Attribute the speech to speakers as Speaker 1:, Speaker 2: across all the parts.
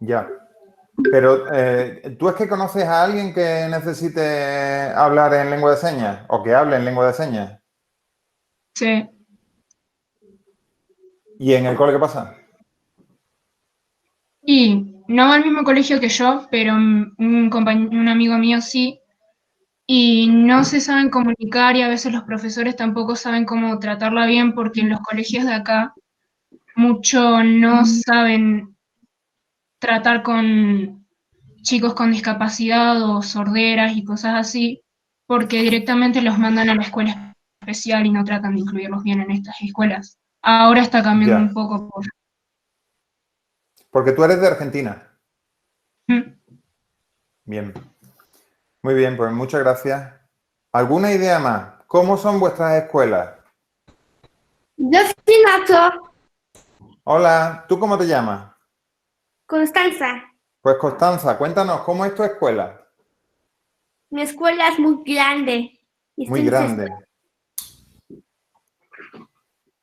Speaker 1: Ya. Pero, ¿tú es que conoces a alguien que necesite hablar en lengua de señas o que hable en lengua de señas?
Speaker 2: Sí.
Speaker 1: ¿Y en el cole qué pasa?
Speaker 2: Y no va al mismo colegio que yo, pero un amigo mío sí, y no se saben comunicar y a veces los profesores tampoco saben cómo tratarla bien porque en los colegios de acá mucho no saben tratar con chicos con discapacidad o sorderas y cosas así, porque directamente los mandan a la escuela especial y no tratan de incluirlos bien en estas escuelas. Ahora está cambiando un
Speaker 1: Ya.
Speaker 2: poco por...
Speaker 1: Porque tú eres de Argentina. Bien. Muy bien, pues muchas gracias. ¿Alguna idea más? ¿Cómo son vuestras escuelas?
Speaker 3: Yo soy Nacho,
Speaker 1: Hola, ¿tú cómo te llamas?
Speaker 3: Constanza.
Speaker 1: Pues Constanza, cuéntanos, ¿cómo es tu escuela?
Speaker 3: Mi escuela es muy grande y
Speaker 1: Muy
Speaker 3: estoy en sexto.
Speaker 1: grande.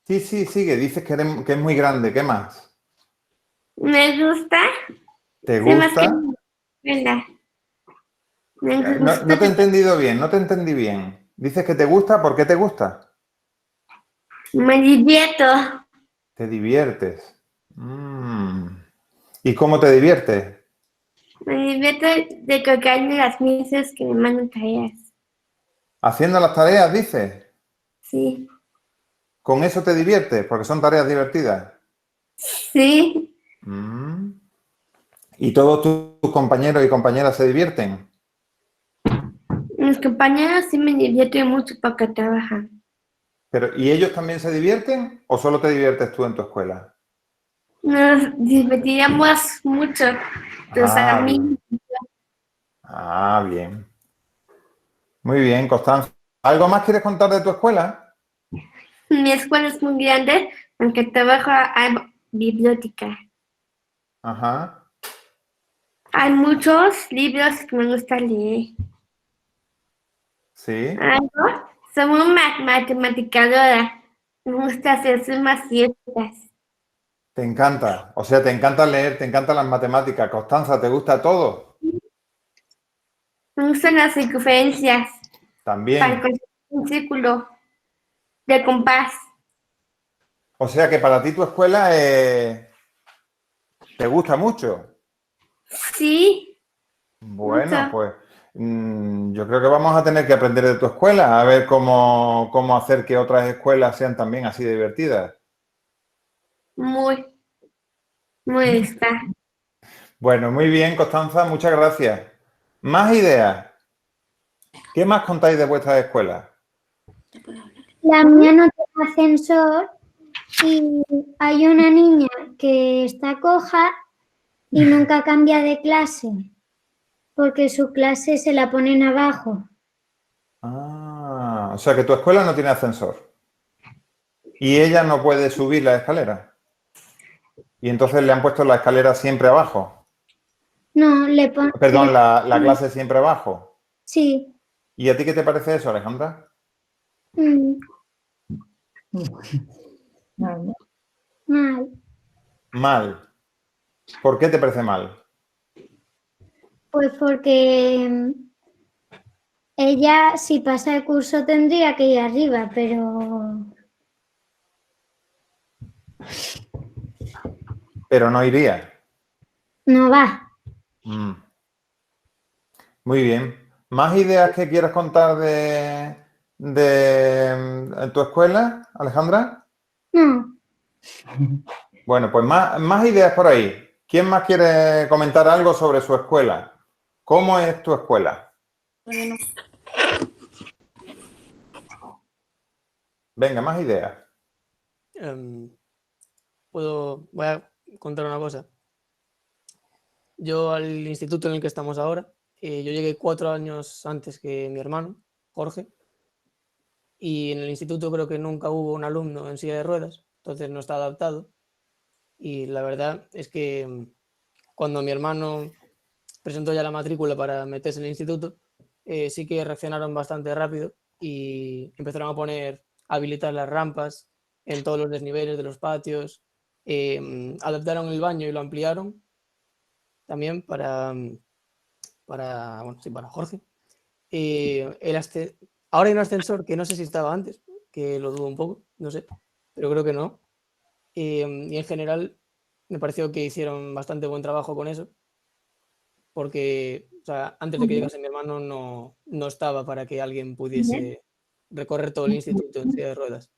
Speaker 1: Sí, sí, sigue, dices que es muy grande, ¿qué más?
Speaker 3: Me gusta,
Speaker 1: ¿Te
Speaker 3: sé más que
Speaker 1: gusta?
Speaker 3: mi escuela. Me
Speaker 1: No,
Speaker 3: gusta,
Speaker 1: no te he entendido bien, no te entendí bien. Dices que te gusta, ¿por qué te gusta?
Speaker 3: me divierto.
Speaker 1: Te diviertes. Mm. ¿Y cómo te diviertes?
Speaker 3: Me divierto de colgarme las misas que me mandan tareas.
Speaker 1: Haciendo las tareas, dices.
Speaker 3: Sí,
Speaker 1: ¿Con eso te diviertes? Porque son tareas divertidas.
Speaker 3: sí.
Speaker 1: Mm. ¿Y todos tus compañeros y compañeras se divierten?
Speaker 3: Mis compañeros sí me divierten mucho porque trabajan.
Speaker 1: Pero, ¿y ellos también se divierten o solo te diviertes tú en tu escuela?
Speaker 3: Nos divertíamos mucho, tus
Speaker 1: Ah, bien.
Speaker 3: amigos.
Speaker 1: Ah, bien. Muy bien, Constanza. ¿Algo más quieres contar de tu escuela?
Speaker 3: Mi escuela es muy grande, aunque trabajo hay biblioteca.
Speaker 1: Ajá.
Speaker 3: Hay muchos libros que me gusta leer.
Speaker 1: Sí.
Speaker 3: Algo. Soy una matematicadora. Me gusta hacer sumas y restas.
Speaker 1: Te encanta. O sea, te encanta leer, te encantan las matemáticas. Constanza, ¿te gusta todo?
Speaker 3: Me gustan las circunferencias para
Speaker 1: También.
Speaker 3: construir un círculo de compás.
Speaker 1: O sea que para ti tu escuela te gusta mucho.
Speaker 3: Sí,
Speaker 1: Bueno,
Speaker 3: mucho.
Speaker 1: pues yo creo que vamos a tener que aprender de tu escuela, a ver cómo hacer que otras escuelas sean también así de divertidas.
Speaker 3: Muy, muy está.
Speaker 1: Bueno, muy bien, Constanza, muchas gracias. Más ideas. ¿Qué más contáis de vuestras escuelas?
Speaker 4: La mía no tiene ascensor y hay una niña que está coja y nunca cambia de clase porque su clase se la ponen abajo.
Speaker 1: Ah, o sea que tu escuela no tiene ascensor y ella no puede subir la escalera. Y entonces le han puesto la escalera siempre abajo.
Speaker 4: No,
Speaker 1: Perdón, la clase siempre abajo.
Speaker 4: sí,
Speaker 1: ¿Y a ti qué te parece eso, Alejandra?
Speaker 4: mm, mal.
Speaker 1: Mal. ¿Por qué te parece mal?
Speaker 4: Pues porque ella si pasa el curso tendría que ir arriba, pero
Speaker 1: Pero no iría.
Speaker 4: no va.
Speaker 1: Mm, muy bien. ¿Más ideas que quieras contar de tu escuela, Alejandra?
Speaker 4: No,
Speaker 1: Bueno, pues más ideas por ahí. ¿Quién más quiere comentar algo sobre su escuela? ¿Cómo es tu escuela? Venga, más ideas.
Speaker 5: Voy a contar una cosa. Yo al instituto en el que estamos ahora, yo llegué 4 años antes que mi hermano, Jorge, y en el instituto creo que nunca hubo un alumno en silla de ruedas, entonces no está adaptado. Y la verdad es que cuando mi hermano presentó ya la matrícula para meterse en el instituto, sí que reaccionaron bastante rápido y empezaron a habilitar las rampas en todos los desniveles de los patios, adaptaron el baño y lo ampliaron también para Jorge. Ahora hay un ascensor que no sé si estaba antes, que lo dudo un poco, no sé, pero creo que no. Y en general me pareció que hicieron bastante buen trabajo con eso, porque o sea, antes de que llegase mi hermano no estaba para que alguien pudiese recorrer todo el instituto en silla de ruedas.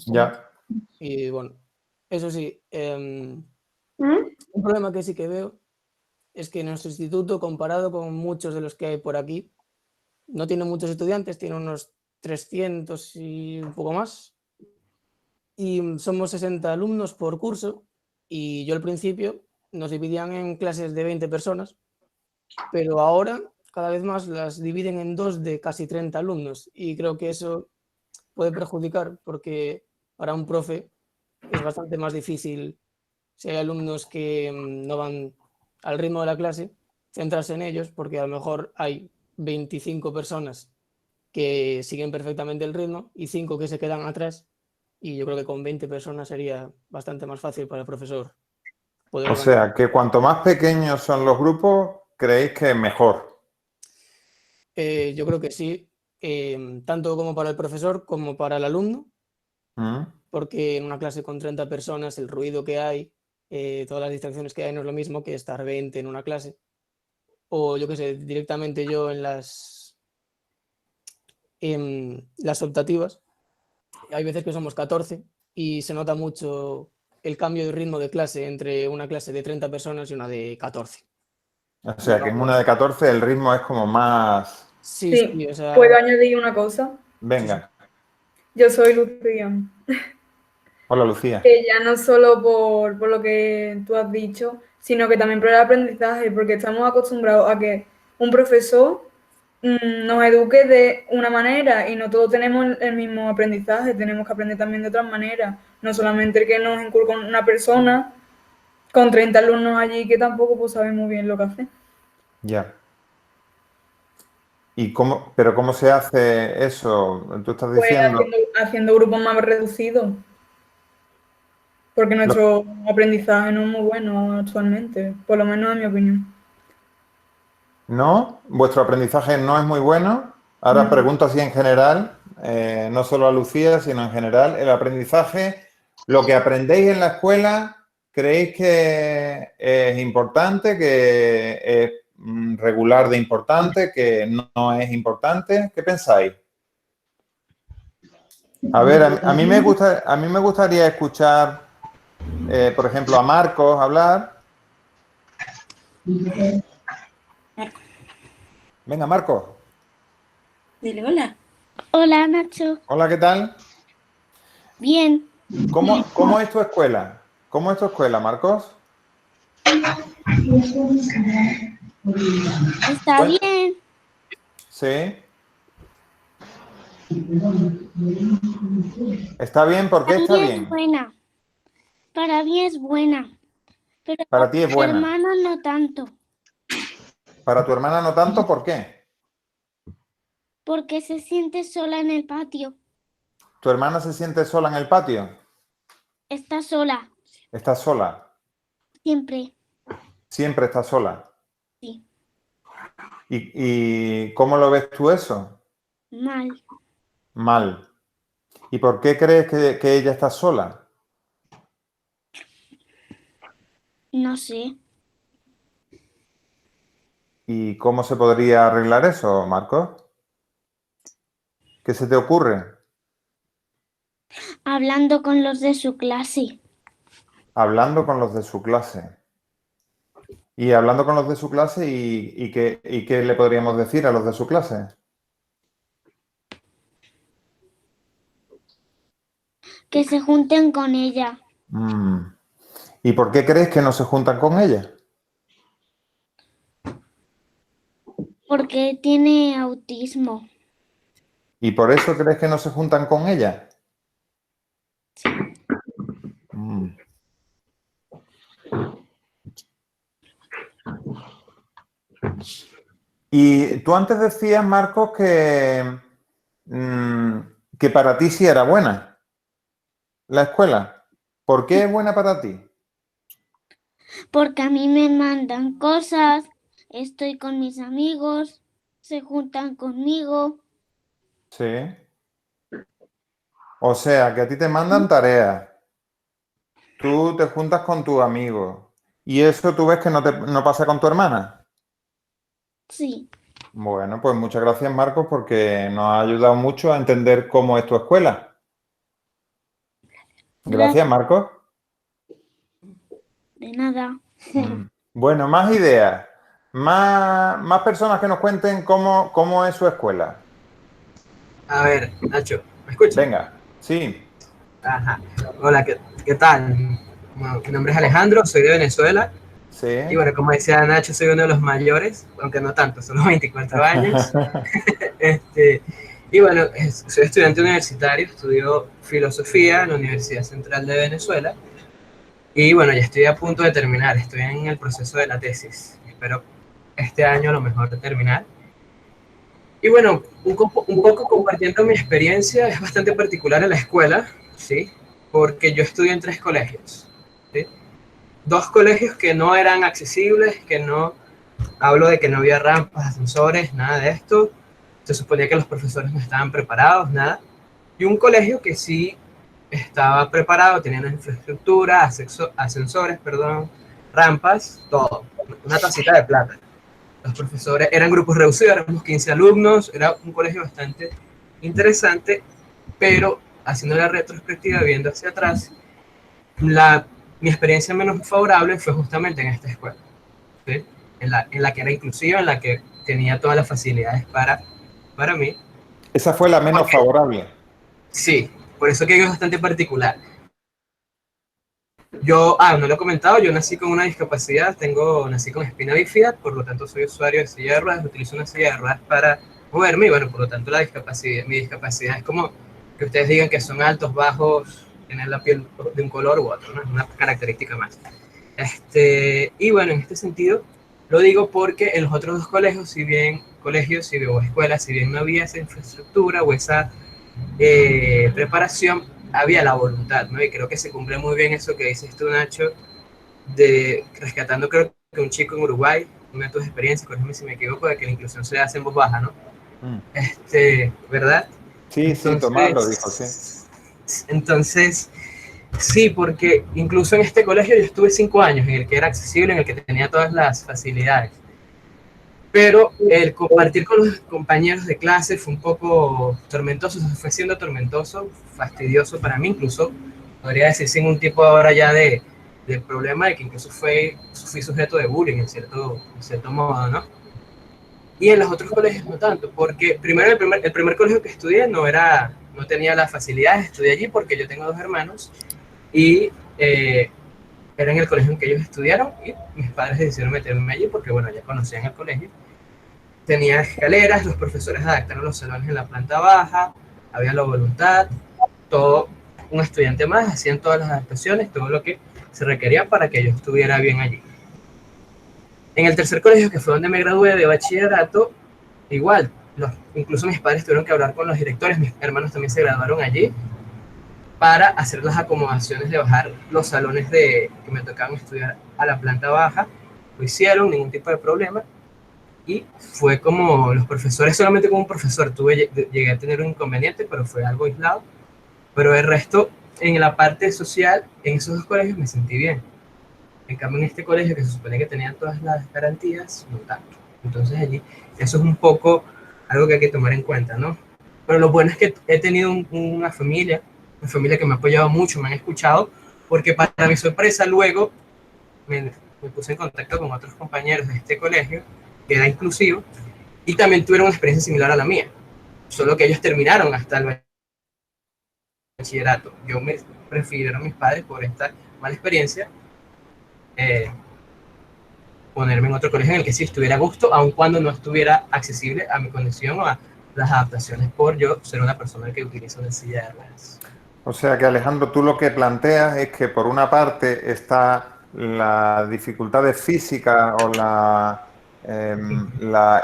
Speaker 1: Ya.
Speaker 5: Y bueno, eso sí, un problema que sí que veo es que nuestro instituto, comparado con muchos de los que hay por aquí, no tiene muchos estudiantes, tiene unos 300 y un poco más. Y somos 60 alumnos por curso. Y yo al principio nos dividían en clases de 20 personas, pero ahora cada vez más las dividen en dos de casi 30 alumnos. Y creo que eso puede perjudicar porque para un profe es bastante más difícil, si hay alumnos que no van al ritmo de la clase, centrarse en ellos, porque a lo mejor hay 25 personas que siguen perfectamente el ritmo y 5 que se quedan atrás, y yo creo que con 20 personas sería bastante más fácil para el profesor poder
Speaker 1: O sea, que cuanto más pequeños son los grupos, creéis que mejor.
Speaker 5: yo creo que sí, tanto como para el profesor como para el alumno, porque en una clase con 30 personas el ruido que hay, todas las distracciones que hay no es lo mismo que estar 20 en una clase. O yo qué sé, directamente yo en las optativas, hay veces que somos 14 y se nota mucho el cambio de ritmo de clase entre una clase de 30 personas y una de 14.
Speaker 1: O sea, que en una de 14 el ritmo es como más...
Speaker 5: Sí, o sea...
Speaker 6: ¿Puedo añadir una cosa?
Speaker 1: Venga.
Speaker 6: Yo soy Lucía.
Speaker 1: Hola, Lucía.
Speaker 6: Que ya no solo por lo que tú has dicho, sino que también por el aprendizaje, porque estamos acostumbrados a que un profesor nos eduque de una manera y no todos tenemos el mismo aprendizaje, tenemos que aprender también de otras maneras, no solamente el que nos inculca una persona con 30 alumnos allí que tampoco pues sabe muy bien lo que hace.
Speaker 1: Ya. ¿Pero cómo se hace eso? Tú estás
Speaker 6: Pues
Speaker 1: diciendo...
Speaker 6: haciendo grupos más reducidos, porque nuestro aprendizaje no es muy bueno actualmente, por lo menos en mi opinión.
Speaker 1: ¿No? ¿Vuestro aprendizaje no es muy bueno? Ahora pregunto así en general, no solo a Lucía, sino en general. El aprendizaje, lo que aprendéis en la escuela, ¿creéis que es importante, que es regular de importante, que no es importante? ¿Qué pensáis? A ver, a mí me gustaría escuchar, por ejemplo, a Marcos hablar. Venga, Marcos.
Speaker 7: Dile hola.
Speaker 4: Hola, Nacho.
Speaker 1: Hola, ¿qué tal?
Speaker 4: Bien.
Speaker 1: ¿Cómo es tu escuela? ¿Cómo es tu escuela, Marcos?
Speaker 4: Está
Speaker 1: Bueno.
Speaker 4: bien.
Speaker 1: Sí. ¿Está bien? ¿Por qué está
Speaker 4: Para mí es
Speaker 1: bien?
Speaker 4: buena. Para mí es buena. Pero
Speaker 1: Para ti es
Speaker 4: para
Speaker 1: buena.
Speaker 4: mi hermano no tanto.
Speaker 1: Para tu hermana no tanto, ¿por qué?
Speaker 4: Porque se siente sola en el patio.
Speaker 1: ¿Tu hermana se siente sola en el patio?
Speaker 4: Está sola.
Speaker 1: ¿Estás sola?
Speaker 4: Siempre.
Speaker 1: Siempre estás sola.
Speaker 4: Sí.
Speaker 1: ¿Y cómo lo ves tú eso?
Speaker 4: Mal.
Speaker 1: Mal. ¿Y por qué crees que ella está sola?
Speaker 4: No sé.
Speaker 1: ¿Y cómo se podría arreglar eso, Marcos? ¿Qué se te ocurre?
Speaker 4: Hablando con los de su clase.
Speaker 1: Hablando con los de su clase. Y hablando con los de su clase, ¿y qué le podríamos decir a los de su clase?
Speaker 4: Que se junten con ella.
Speaker 1: ¿Y por qué crees que no se juntan con ella?
Speaker 4: Porque tiene autismo.
Speaker 1: ¿Y por eso crees que no se juntan con ella? Y tú antes decías, Marcos, que para ti sí era buena la escuela. ¿Por qué es buena para ti?
Speaker 4: porque a mí me mandan cosas, estoy con mis amigos, se juntan conmigo.
Speaker 1: Sí. O sea, que a ti te mandan tareas. Tú te juntas con tus amigos. ¿Y eso tú ves que no pasa con tu hermana?
Speaker 4: Sí,
Speaker 1: Bueno, pues muchas gracias, Marcos, porque nos ha ayudado mucho a entender cómo es tu escuela. Gracias, Marcos.
Speaker 4: de nada.
Speaker 1: Bueno, más ideas. Más personas que nos cuenten cómo es su escuela.
Speaker 8: A ver, Nacho, ¿me escuchas?
Speaker 1: Venga, sí.
Speaker 8: Ajá. Hola, ¿qué tal? Bueno, mi nombre es Alejandro, soy de Venezuela.
Speaker 1: Sí.
Speaker 8: Y bueno, como decía Nacho, soy uno de los mayores, aunque no tanto, solo 24 años. Y bueno, soy estudiante universitario, estudio filosofía en la Universidad Central de Venezuela. Y bueno, ya estoy a punto de terminar, estoy en el proceso de la tesis. Espero este año a lo mejor terminar. Y bueno, un poco compartiendo mi experiencia, es bastante particular en la escuela, ¿sí? Porque yo estudié en 3 colegios, ¿sí? 2 colegios que no eran accesibles, que no, hablo de que no había rampas, ascensores, nada de esto. Se suponía que los profesores no estaban preparados, nada. Y un colegio que sí estaba preparado, tenía una infraestructura, ascensores, perdón, rampas, todo. Una tacita de plata. Los profesores eran grupos reducidos, éramos 15 alumnos, era un colegio bastante interesante, pero haciendo la retrospectiva, viendo hacia atrás, mi experiencia menos favorable fue justamente en esta escuela, ¿sí? en la que era inclusiva, en la que tenía todas las facilidades para mí.
Speaker 1: Esa fue la menos favorable.
Speaker 8: Sí, por eso que es bastante particular. Yo, no lo he comentado, yo nací con una discapacidad, nací con espina bífida, por lo tanto soy usuario de silla de ruedas, utilizo una silla de ruedas para moverme y bueno, por lo tanto mi discapacidad es como que ustedes digan que son altos, bajos, tener la piel de un color u otro, ¿no? Es una característica más. Y bueno, en este sentido, lo digo porque en los otros 2 colegios, o escuelas, si bien no había esa infraestructura o esa preparación, había la voluntad, ¿no? Y creo que se cumple muy bien eso que dices tú, Nacho, de rescatando, creo que un chico en Uruguay, una de tus experiencias, corrígeme si me equivoco, de que la inclusión se hace en voz baja, ¿no? ¿Verdad?
Speaker 1: Sí,
Speaker 8: Entonces,
Speaker 1: sí, Tomás lo dijo, sí.
Speaker 8: Entonces, sí, porque incluso en este colegio yo estuve 5 años, en el que era accesible, en el que tenía todas las facilidades. Pero el compartir con los compañeros de clase fue un poco tormentoso, fue siendo tormentoso, fastidioso para mí, incluso podría decir sin un tipo ahora ya de problema de que incluso fui sujeto de bullying en cierto modo, ¿no? Y en los otros colegios no tanto, porque primero el primer colegio que estudié no tenía las facilidades, estudié allí porque yo tengo 2 hermanos y era en el colegio en que ellos estudiaron y mis padres decidieron meterme allí porque bueno, ya conocían el colegio. Tenía escaleras, los profesores adaptaron los salones en la planta baja, había la voluntad, todo, un estudiante más, hacían todas las adaptaciones, todo lo que se requería para que yo estuviera bien allí. En el tercer colegio, que fue donde me gradué de bachillerato, igual, incluso mis padres tuvieron que hablar con los directores, mis hermanos también se graduaron allí, para hacer las acomodaciones de bajar los salones que me tocaban estudiar a la planta baja. Lo hicieron, ningún tipo de problema. Y fue como los profesores, solamente como un profesor llegué a tener un inconveniente, pero fue algo aislado. Pero el resto, en la parte social, en esos 2 colegios me sentí bien. En cambio, en este colegio, que se supone que tenía todas las garantías, no tanto. Entonces allí, eso es un poco algo que hay que tomar en cuenta, ¿no? Pero lo bueno es que he tenido una familia que me ha apoyado mucho, me han escuchado, porque para mi sorpresa luego me puse en contacto con otros compañeros de este colegio, que era inclusivo, y también tuvieron una experiencia similar a la mía, solo que ellos terminaron hasta el bachillerato. Yo me prefirieron a mis padres por esta mala experiencia, ponerme en otro colegio en el que sí estuviera a gusto, aun cuando no estuviera accesible a mi condición o a las adaptaciones por yo ser una persona que utiliza una silla de ruedas.
Speaker 1: O sea que, Alejandro, tú lo que planteas es que por una parte está la dificultades físicas o la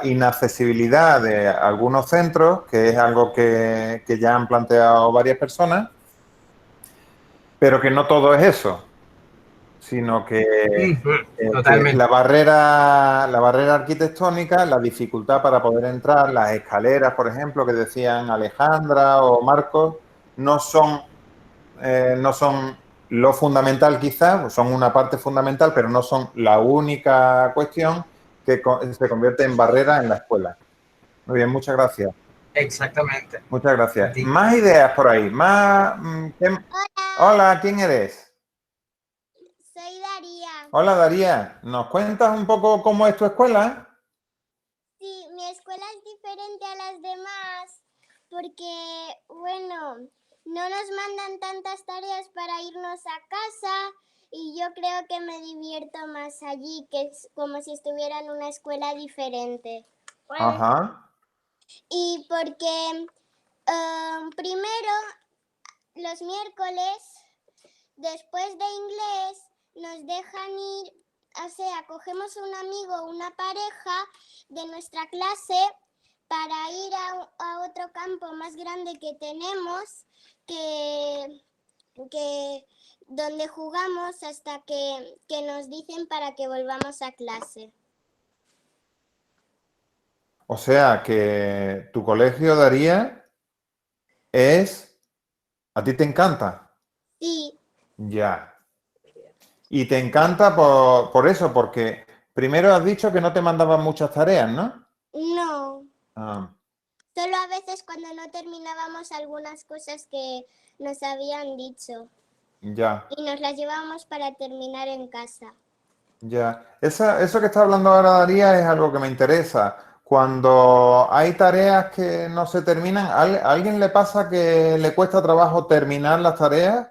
Speaker 1: inaccesibilidad de algunos centros, que es algo que ya han planteado varias personas, pero que no todo es eso, sino que
Speaker 8: Totalmente.
Speaker 1: la barrera arquitectónica, la dificultad para poder entrar, las escaleras, por ejemplo, que decían Alejandra o Marcos, no son lo fundamental quizás, son una parte fundamental, pero no son la única cuestión que se convierte en barrera en la escuela. Muy bien, muchas gracias.
Speaker 8: Exactamente.
Speaker 1: Muchas gracias.
Speaker 8: Sí.
Speaker 1: Más ideas por ahí. Hola, ¿quién eres?
Speaker 9: Soy Daría.
Speaker 1: Hola, Daría. ¿Nos cuentas un poco cómo es tu escuela?
Speaker 9: Sí, mi escuela es diferente a las demás porque, bueno, no nos mandan tantas tareas para irnos a casa y yo creo que me divierto más allí, que es como si estuviera en una escuela diferente.
Speaker 1: Ajá.
Speaker 9: Y porque primero, los miércoles, después de inglés, nos dejan ir, o sea, cogemos un amigo o una pareja de nuestra clase para ir a otro campo más grande que tenemos, donde jugamos hasta que nos dicen para que volvamos a clase.
Speaker 1: O sea, que tu colegio, Daría, ¿a ti te encanta?
Speaker 9: Sí,
Speaker 1: Ya. Y te encanta por eso, porque primero has dicho que no te mandaban muchas tareas, ¿no?
Speaker 9: no.
Speaker 1: Ah,
Speaker 9: Solo a veces cuando no terminábamos algunas cosas que nos habían dicho
Speaker 1: ya,
Speaker 9: y nos las llevábamos para terminar en casa.
Speaker 1: ya. Eso que está hablando ahora, Daría, es algo que me interesa. Cuando hay tareas que no se terminan, ¿a alguien le pasa que le cuesta trabajo terminar las tareas?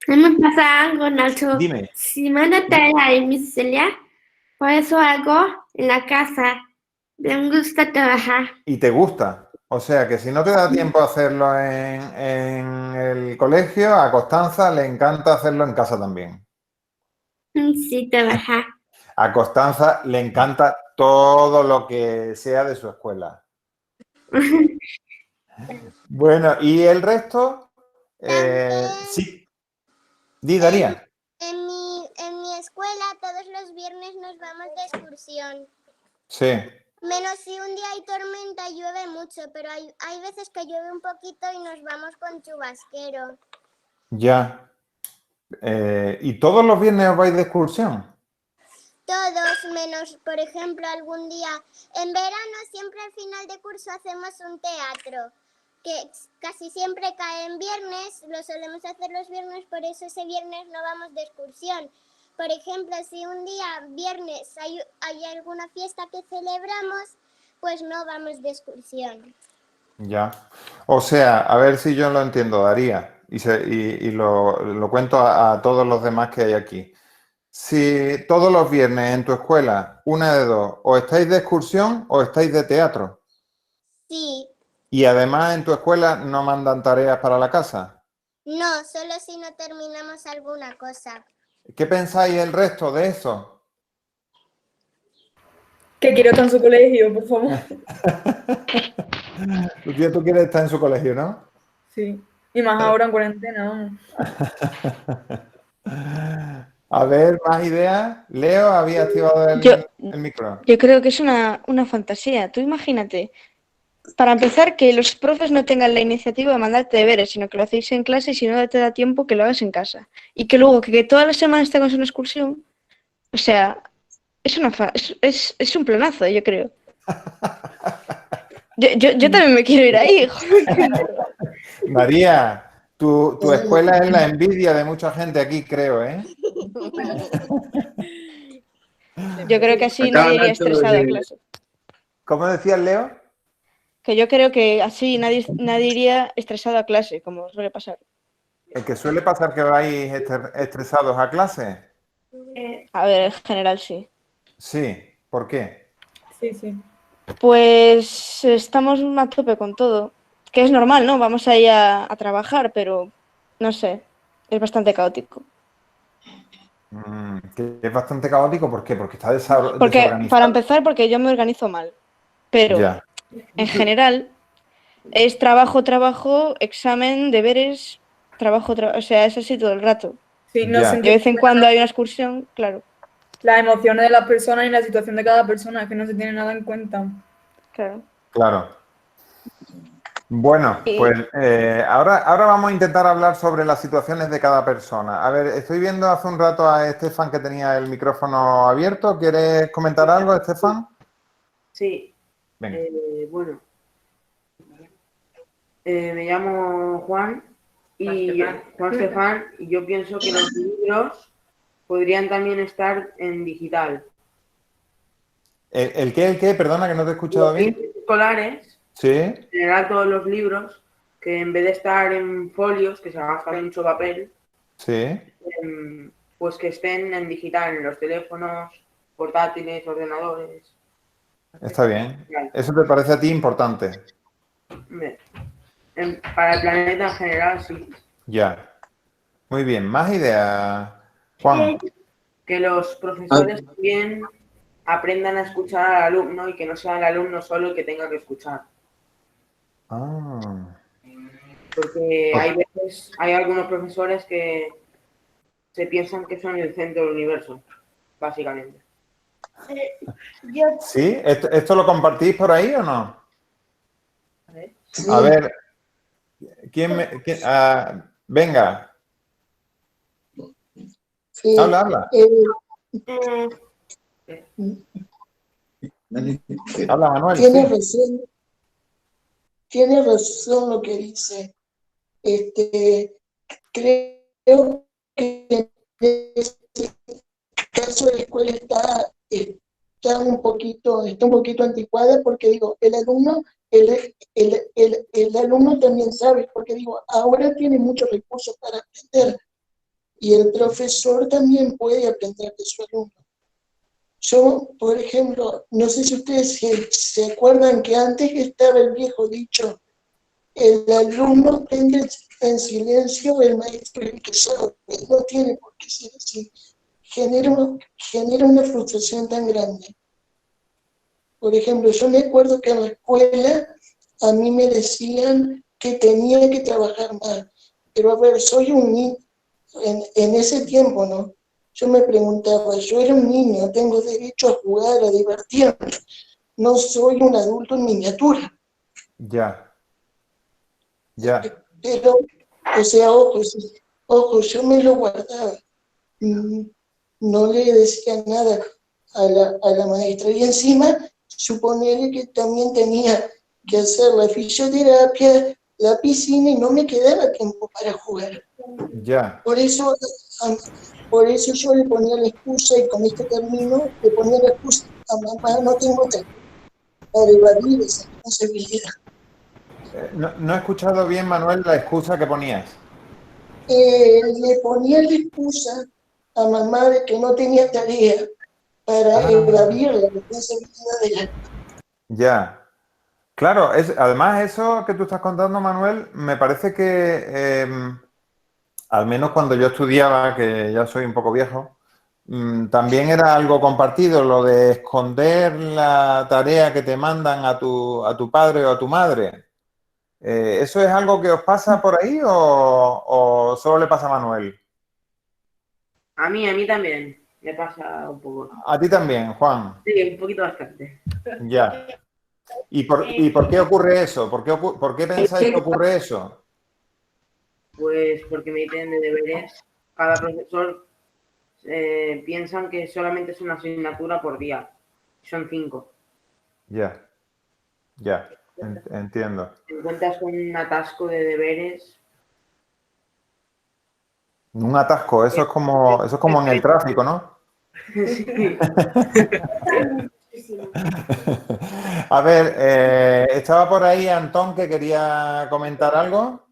Speaker 3: A mí me pasa algo, Nacho.
Speaker 1: Dime.
Speaker 3: Si mando tarea en mi celular, por eso hago en la casa. Me gusta trabajar.
Speaker 1: ¿Y te gusta? O sea, que si no te da tiempo a hacerlo en el colegio, a Constanza le encanta hacerlo en casa también.
Speaker 3: Sí, trabajar.
Speaker 1: A Constanza le encanta todo lo que sea de su escuela. Bueno, ¿y el resto? Sí. Di, Daría.
Speaker 9: En mi escuela todos los viernes nos vamos de excursión.
Speaker 1: Sí.
Speaker 9: Menos si un día hay tormenta y llueve mucho, pero hay veces que llueve un poquito y nos vamos con chubasquero.
Speaker 1: Ya. ¿Y todos los viernes os vais de excursión?
Speaker 9: Todos, menos, por ejemplo, algún día. En verano siempre al final de curso hacemos un teatro, que casi siempre cae en viernes, lo solemos hacer los viernes, por eso ese viernes no vamos de excursión. Por ejemplo, si un día, viernes, hay alguna fiesta que celebramos, pues no vamos de excursión.
Speaker 1: Ya. O sea, a ver si yo lo entiendo, Daría, y lo cuento a todos los demás que hay aquí. Si todos los viernes en tu escuela, una de dos, o estáis de excursión o estáis de teatro.
Speaker 9: Sí.
Speaker 1: Y además en tu escuela no mandan tareas para la casa.
Speaker 9: No, solo si no terminamos alguna cosa.
Speaker 1: ¿Qué pensáis el resto de eso?
Speaker 6: Que quiero estar en su colegio, por favor.
Speaker 1: Lucía, tú quieres estar en su colegio, ¿no?
Speaker 6: Sí. Y más ahora en cuarentena, vamos.
Speaker 1: A ver, más ideas. Leo, había activado el micro.
Speaker 10: Yo creo que es una fantasía. Tú imagínate, para empezar, que los profes no tengan la iniciativa de mandarte deberes, sino que lo hacéis en clase y si no te da tiempo, que lo hagas en casa. Y que luego, que todas las semanas tengas una excursión, o sea, es un planazo, yo creo. Yo también me quiero ir ahí.
Speaker 1: María, tu escuela es la envidia de mucha gente aquí, creo, ¿eh?
Speaker 10: Yo creo que así nadie iría estresado a clase.
Speaker 1: ¿Cómo decías, Leo?
Speaker 10: Que yo creo que así nadie iría estresado a clase, como suele pasar.
Speaker 1: ¿El que suele pasar que vais estresados a clase?
Speaker 10: A ver, en general sí.
Speaker 1: Sí, ¿por qué?
Speaker 6: Sí, sí.
Speaker 10: Pues estamos a tope con todo, que es normal, ¿no? Vamos ahí a trabajar, pero no sé, es bastante caótico.
Speaker 1: Que es bastante caótico, ¿por qué? Porque está desorganizado.
Speaker 10: Para empezar, porque yo me organizo mal, pero en general es trabajo, examen, deberes, trabajo, o sea, es así todo el rato.
Speaker 6: Sí, no
Speaker 1: Ya.
Speaker 6: se
Speaker 10: Y de vez en
Speaker 6: entiende
Speaker 10: cuando hay una excursión, claro,
Speaker 6: las emociones de las personas y la situación de cada persona, es que no se tiene nada en cuenta.
Speaker 10: claro.
Speaker 1: Claro. Bueno,
Speaker 10: Y-
Speaker 1: pues ahora vamos a intentar hablar sobre las situaciones de cada persona. A ver, estoy viendo hace un rato a Estefan que tenía el micrófono abierto. ¿Quieres comentar algo, Estefan?
Speaker 11: Sí,
Speaker 1: Venga.
Speaker 11: bueno, me llamo Juan Juan Estefan, y yo pienso que los libros podrían también estar en digital.
Speaker 1: ¿El qué? Perdona, que no te he escuchado
Speaker 11: Los
Speaker 1: bien.
Speaker 11: libros escolares,
Speaker 1: Sí,
Speaker 11: en general todos los libros, que en vez de estar en folios, que se gastan mucho papel,
Speaker 1: sí.
Speaker 11: pues que estén en digital, en los teléfonos, portátiles, ordenadores.
Speaker 1: Está bien. ¿Eso te parece a ti importante?
Speaker 11: Hombre, para el planeta en general, sí.
Speaker 1: Ya. Muy bien. ¿Más ideas, Juan?
Speaker 11: Que los profesores también aprendan a escuchar al alumno y que no sea el alumno solo el que tenga que escuchar.
Speaker 1: Ah.
Speaker 11: Porque hay algunos profesores que se piensan que son el centro del universo, básicamente.
Speaker 1: ¿Sí? ¿Esto lo compartís por ahí o no?
Speaker 11: Sí.
Speaker 1: A ver, venga,
Speaker 12: Sí,
Speaker 1: habla. Habla, Manuel,
Speaker 12: tiene
Speaker 1: sí.
Speaker 12: tiene razón lo que dice. Creo que en este caso la escuela está un poquito anticuada, porque digo, el alumno también sabe, porque digo, ahora tiene muchos recursos para aprender, y el profesor también puede aprender de su alumno. Yo, por ejemplo, no sé si ustedes se acuerdan que antes estaba el viejo dicho: el alumno aprende en silencio, el maestro es el que sabe. No tiene por qué ser así. Genera una frustración tan grande. Por ejemplo, yo me acuerdo que en la escuela a mí me decían que tenía que trabajar más. Pero a ver, soy un niño. En ese tiempo, ¿no? Yo me preguntaba, yo era un niño, tengo derecho a jugar, a divertirme. No soy un adulto en miniatura.
Speaker 1: Ya. Ya.
Speaker 12: Pero, o sea, ojo, yo me lo guardaba. No le decía nada a la maestra. Y encima, suponerle que también tenía que hacer la fisioterapia, la piscina, y no me quedaba tiempo para jugar.
Speaker 1: Ya.
Speaker 12: Por eso yo le ponía la excusa, y con esto termino, le ponía la excusa: a mamá no tengo tiempo para evadir esa responsabilidad.
Speaker 1: No he escuchado bien, Manuel, la excusa que ponías.
Speaker 12: Le ponía la excusa a mamá de que no tenía tarea para evadir la responsabilidad de la...
Speaker 1: Ya. Claro, además eso que tú estás contando, Manuel, me parece que, al menos cuando yo estudiaba, que ya soy un poco viejo, también era algo compartido, lo de esconder la tarea que te mandan a tu padre o a tu madre. ¿Eso es algo que os pasa por ahí o solo le pasa a Manuel?
Speaker 11: A mí también me pasa un poco.
Speaker 1: A ti también, Juan.
Speaker 11: Sí, un poquito bastante.
Speaker 1: Ya. ¿Y por qué ocurre eso? ¿Por qué pensáis que ocurre eso?
Speaker 11: Pues porque me dicen de deberes. Cada profesor piensan que solamente es una asignatura por día. Son 5.
Speaker 1: Ya. Ya. Entiendo.
Speaker 11: Te encuentras con un atasco de deberes.
Speaker 1: Un atasco, eso es como en el tráfico, ¿no?
Speaker 11: Sí.
Speaker 1: A ver, estaba por ahí Antón que quería comentar algo.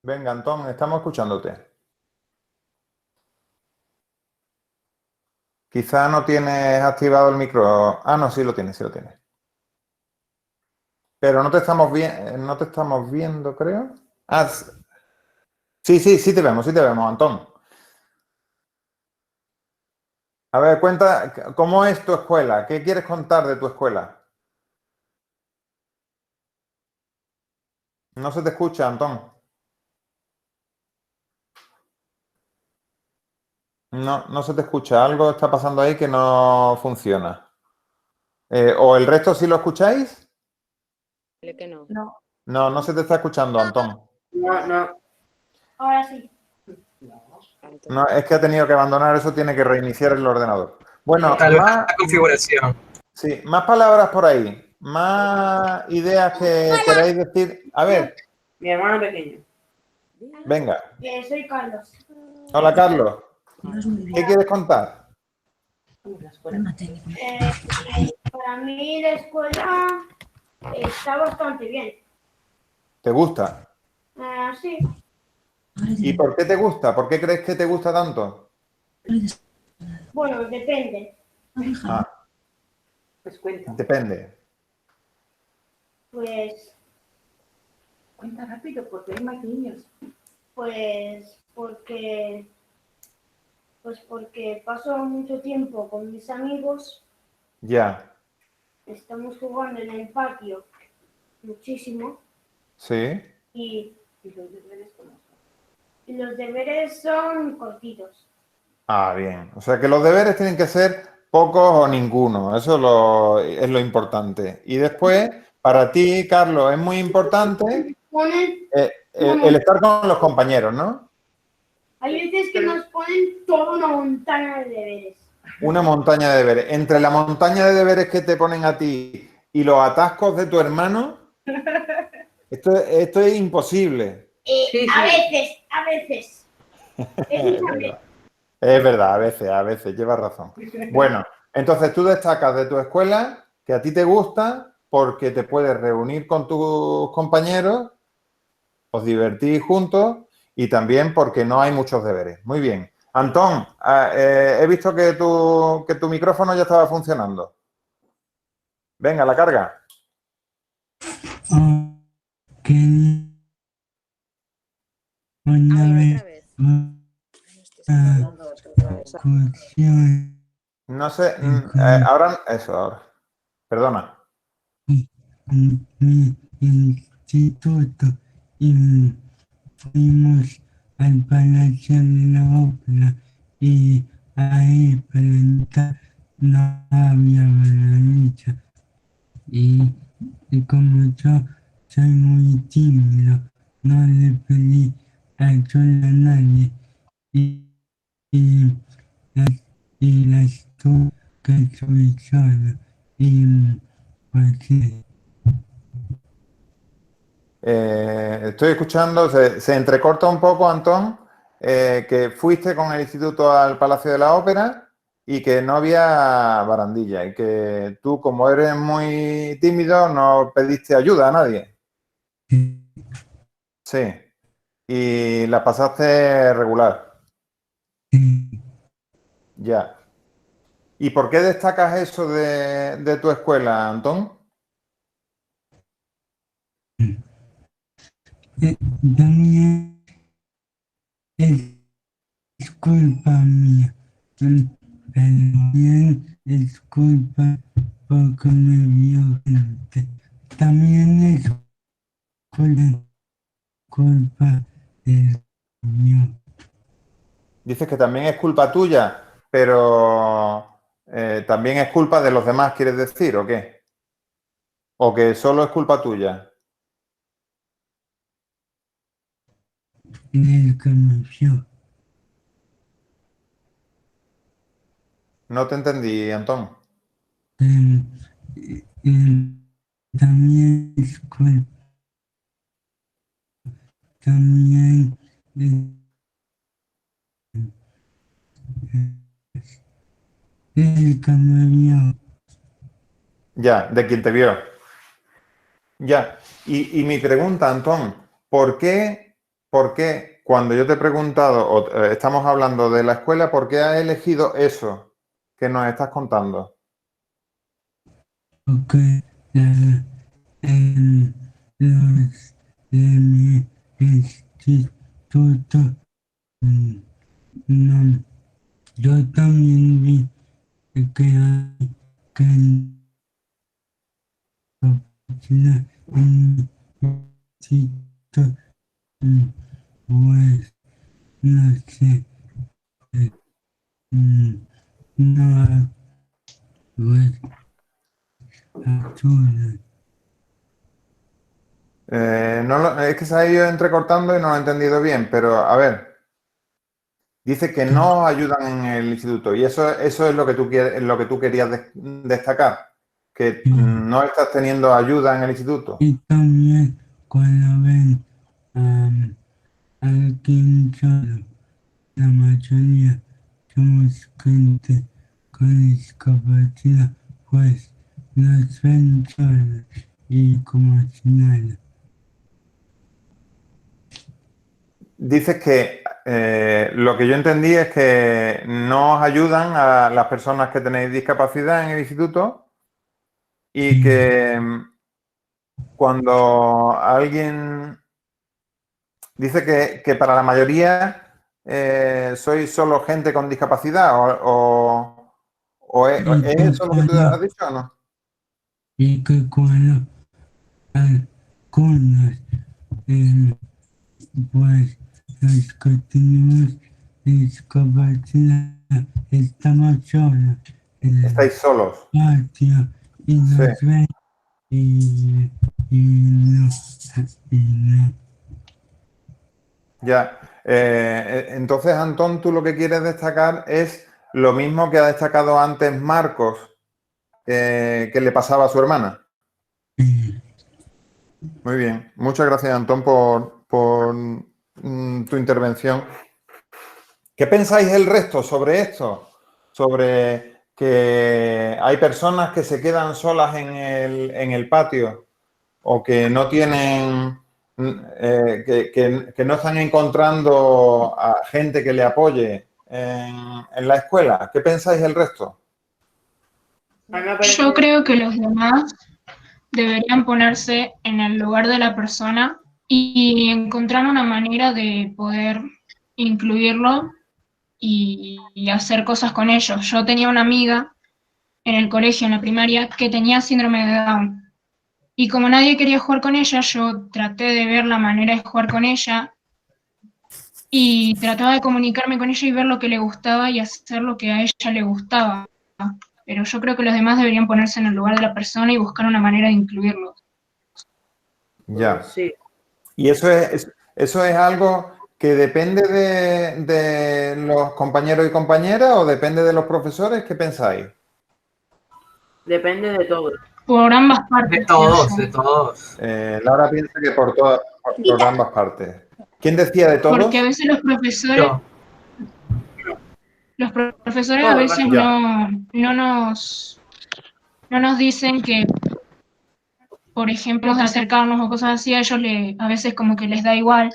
Speaker 1: Venga, Antón, estamos escuchándote. Quizá no tienes activado el micro. Ah, no, sí lo tienes, sí lo tienes. Pero no te estamos viendo, creo. Ah, sí te vemos, Antón. A ver, cuenta, ¿cómo es tu escuela? ¿Qué quieres contar de tu escuela? No se te escucha, Antón. No, no se te escucha. Algo está pasando ahí que no funciona. ¿O el resto sí lo escucháis?
Speaker 10: Que no.
Speaker 6: No.
Speaker 1: No, no se te está escuchando, Antón.
Speaker 11: No.
Speaker 3: Ahora sí.
Speaker 1: No, es que ha tenido que abandonar eso, tiene que reiniciar el ordenador. Bueno,
Speaker 8: Tal vez
Speaker 1: más,
Speaker 8: la configuración.
Speaker 1: sí, más palabras por ahí, más ideas que queráis decir. A ver,
Speaker 11: Mi hermano pequeño.
Speaker 1: venga.
Speaker 3: Soy Carlos.
Speaker 1: Hola, Carlos. ¿Qué quieres contar?
Speaker 3: Para mí la escuela está bastante bien.
Speaker 1: ¿Te gusta?
Speaker 3: Sí.
Speaker 1: ¿Y por qué te gusta? ¿Por qué crees que te gusta tanto?
Speaker 3: Bueno, depende.
Speaker 1: Ah,
Speaker 11: Pues cuenta.
Speaker 1: depende.
Speaker 3: Pues,
Speaker 11: Cuenta rápido porque hay más niños.
Speaker 3: pues porque paso mucho tiempo con mis amigos,
Speaker 1: Ya,
Speaker 3: estamos jugando en el patio muchísimo
Speaker 1: sí.
Speaker 3: y
Speaker 11: Y los deberes con los
Speaker 3: los deberes son cortitos.
Speaker 1: Ah, bien. O sea que los deberes tienen que ser pocos o ninguno. Eso es lo importante. Y después, para ti, Carlos, es muy importante
Speaker 3: Ponen,
Speaker 1: el estar con los compañeros, ¿no?
Speaker 3: hay veces que nos ponen toda una montaña de deberes.
Speaker 1: Una montaña de deberes. Entre la montaña de deberes que te ponen a ti y los atascos de tu hermano, esto es imposible.
Speaker 3: A veces. Es una vez.
Speaker 1: Es verdad, a veces, llevas razón. Bueno, entonces tú destacas de tu escuela que a ti te gusta porque te puedes reunir con tus compañeros, os divertís juntos y también porque no hay muchos deberes. Muy bien. Antón, he visto que tu micrófono ya estaba funcionando. Venga, la carga. No sé, ahora, eso, ahora. Perdona.
Speaker 13: Mi instituto y fuimos al Palacio de la Ópera y ahí para entrar no había barandilla y como yo soy muy tímido no le pedí ayuda a nadie y las tuve que subir solo y pues sí.
Speaker 1: Estoy escuchando, se entrecorta un poco, Antón, que fuiste con el instituto al Palacio de la Ópera y que no había barandilla y que tú, como eres muy tímido, no pediste ayuda a nadie. Sí, y la pasaste regular. Ya. ¿Y por qué destacas eso de tu escuela, Antón?
Speaker 13: También es culpa mía, pero también es culpa porque me vio gente. También es culpa del mío.
Speaker 1: Dices que también es culpa tuya, pero también es culpa de los demás, ¿quieres decir, o qué? ¿O que solo es culpa tuya?
Speaker 13: Del que me vio.
Speaker 1: No te entendí, Antón.
Speaker 13: También es culpa. También el que me vio.
Speaker 1: Ya, de quien te vio. Ya. Y mi pregunta, Antón, ¿por qué cuando yo te he preguntado, o estamos hablando de la escuela, ¿por qué has elegido eso que nos estás contando?
Speaker 13: Porque los de mi instituto, no, yo también vi que hay que capacidad en instituto, pues no sé, no, pues ayuda.
Speaker 1: Es que se ha ido entrecortando y no lo he entendido bien, pero a ver, dice que no ayudan en el instituto y eso es lo que tú quieres, lo que tú querías destacar, que no estás teniendo ayuda en el instituto.
Speaker 13: Y también cuando ven a alguien solo, la mayoría somos gente con discapacidad, pues nos ven solos y como si nada.
Speaker 1: Dices que lo que yo entendí es que no os ayudan a las personas que tenéis discapacidad en el instituto y que cuando alguien dice que para la mayoría sois solo gente con discapacidad o es eso lo que tú has dicho o no?
Speaker 13: Y que cuando algunos, pues los que tenemos discapacidad, estamos solos en
Speaker 1: Estáis solos.
Speaker 13: el patio y nos ven y no.
Speaker 1: Ya. Entonces, Antón, tú lo que quieres destacar es lo mismo que ha destacado antes Marcos, que le pasaba a su hermana. Muy bien. Muchas gracias, Antón, por tu intervención. ¿Qué pensáis el resto sobre esto? Sobre que hay personas que se quedan solas en el patio o que no tienen, que no están encontrando a gente que le apoye en la escuela. ¿Qué pensáis el resto?
Speaker 2: Yo creo que los demás deberían ponerse en el lugar de la persona y encontrar una manera de poder incluirlo y hacer cosas con ellos. Yo tenía una amiga en el colegio, en la primaria, que tenía síndrome de Down. Y como nadie quería jugar con ella, yo traté de ver la manera de jugar con ella y trataba de comunicarme con ella y ver lo que le gustaba y hacer lo que a ella le gustaba. Pero yo creo que los demás deberían ponerse en el lugar de la persona y buscar una manera de incluirlos.
Speaker 1: Ya.
Speaker 11: Sí.
Speaker 1: Y eso es algo que depende de los compañeros y compañeras o depende de los profesores. ¿Qué pensáis?
Speaker 11: Depende de todo.
Speaker 2: Por ambas partes.
Speaker 8: De todos, de todos.
Speaker 1: Laura piensa que por ambas partes. ¿Quién decía de todos?
Speaker 2: Porque a veces los profesores...
Speaker 8: Yo.
Speaker 2: Los profesores a veces no nos dicen que, por ejemplo, de acercarnos o cosas así, a ellos a veces como que les da igual.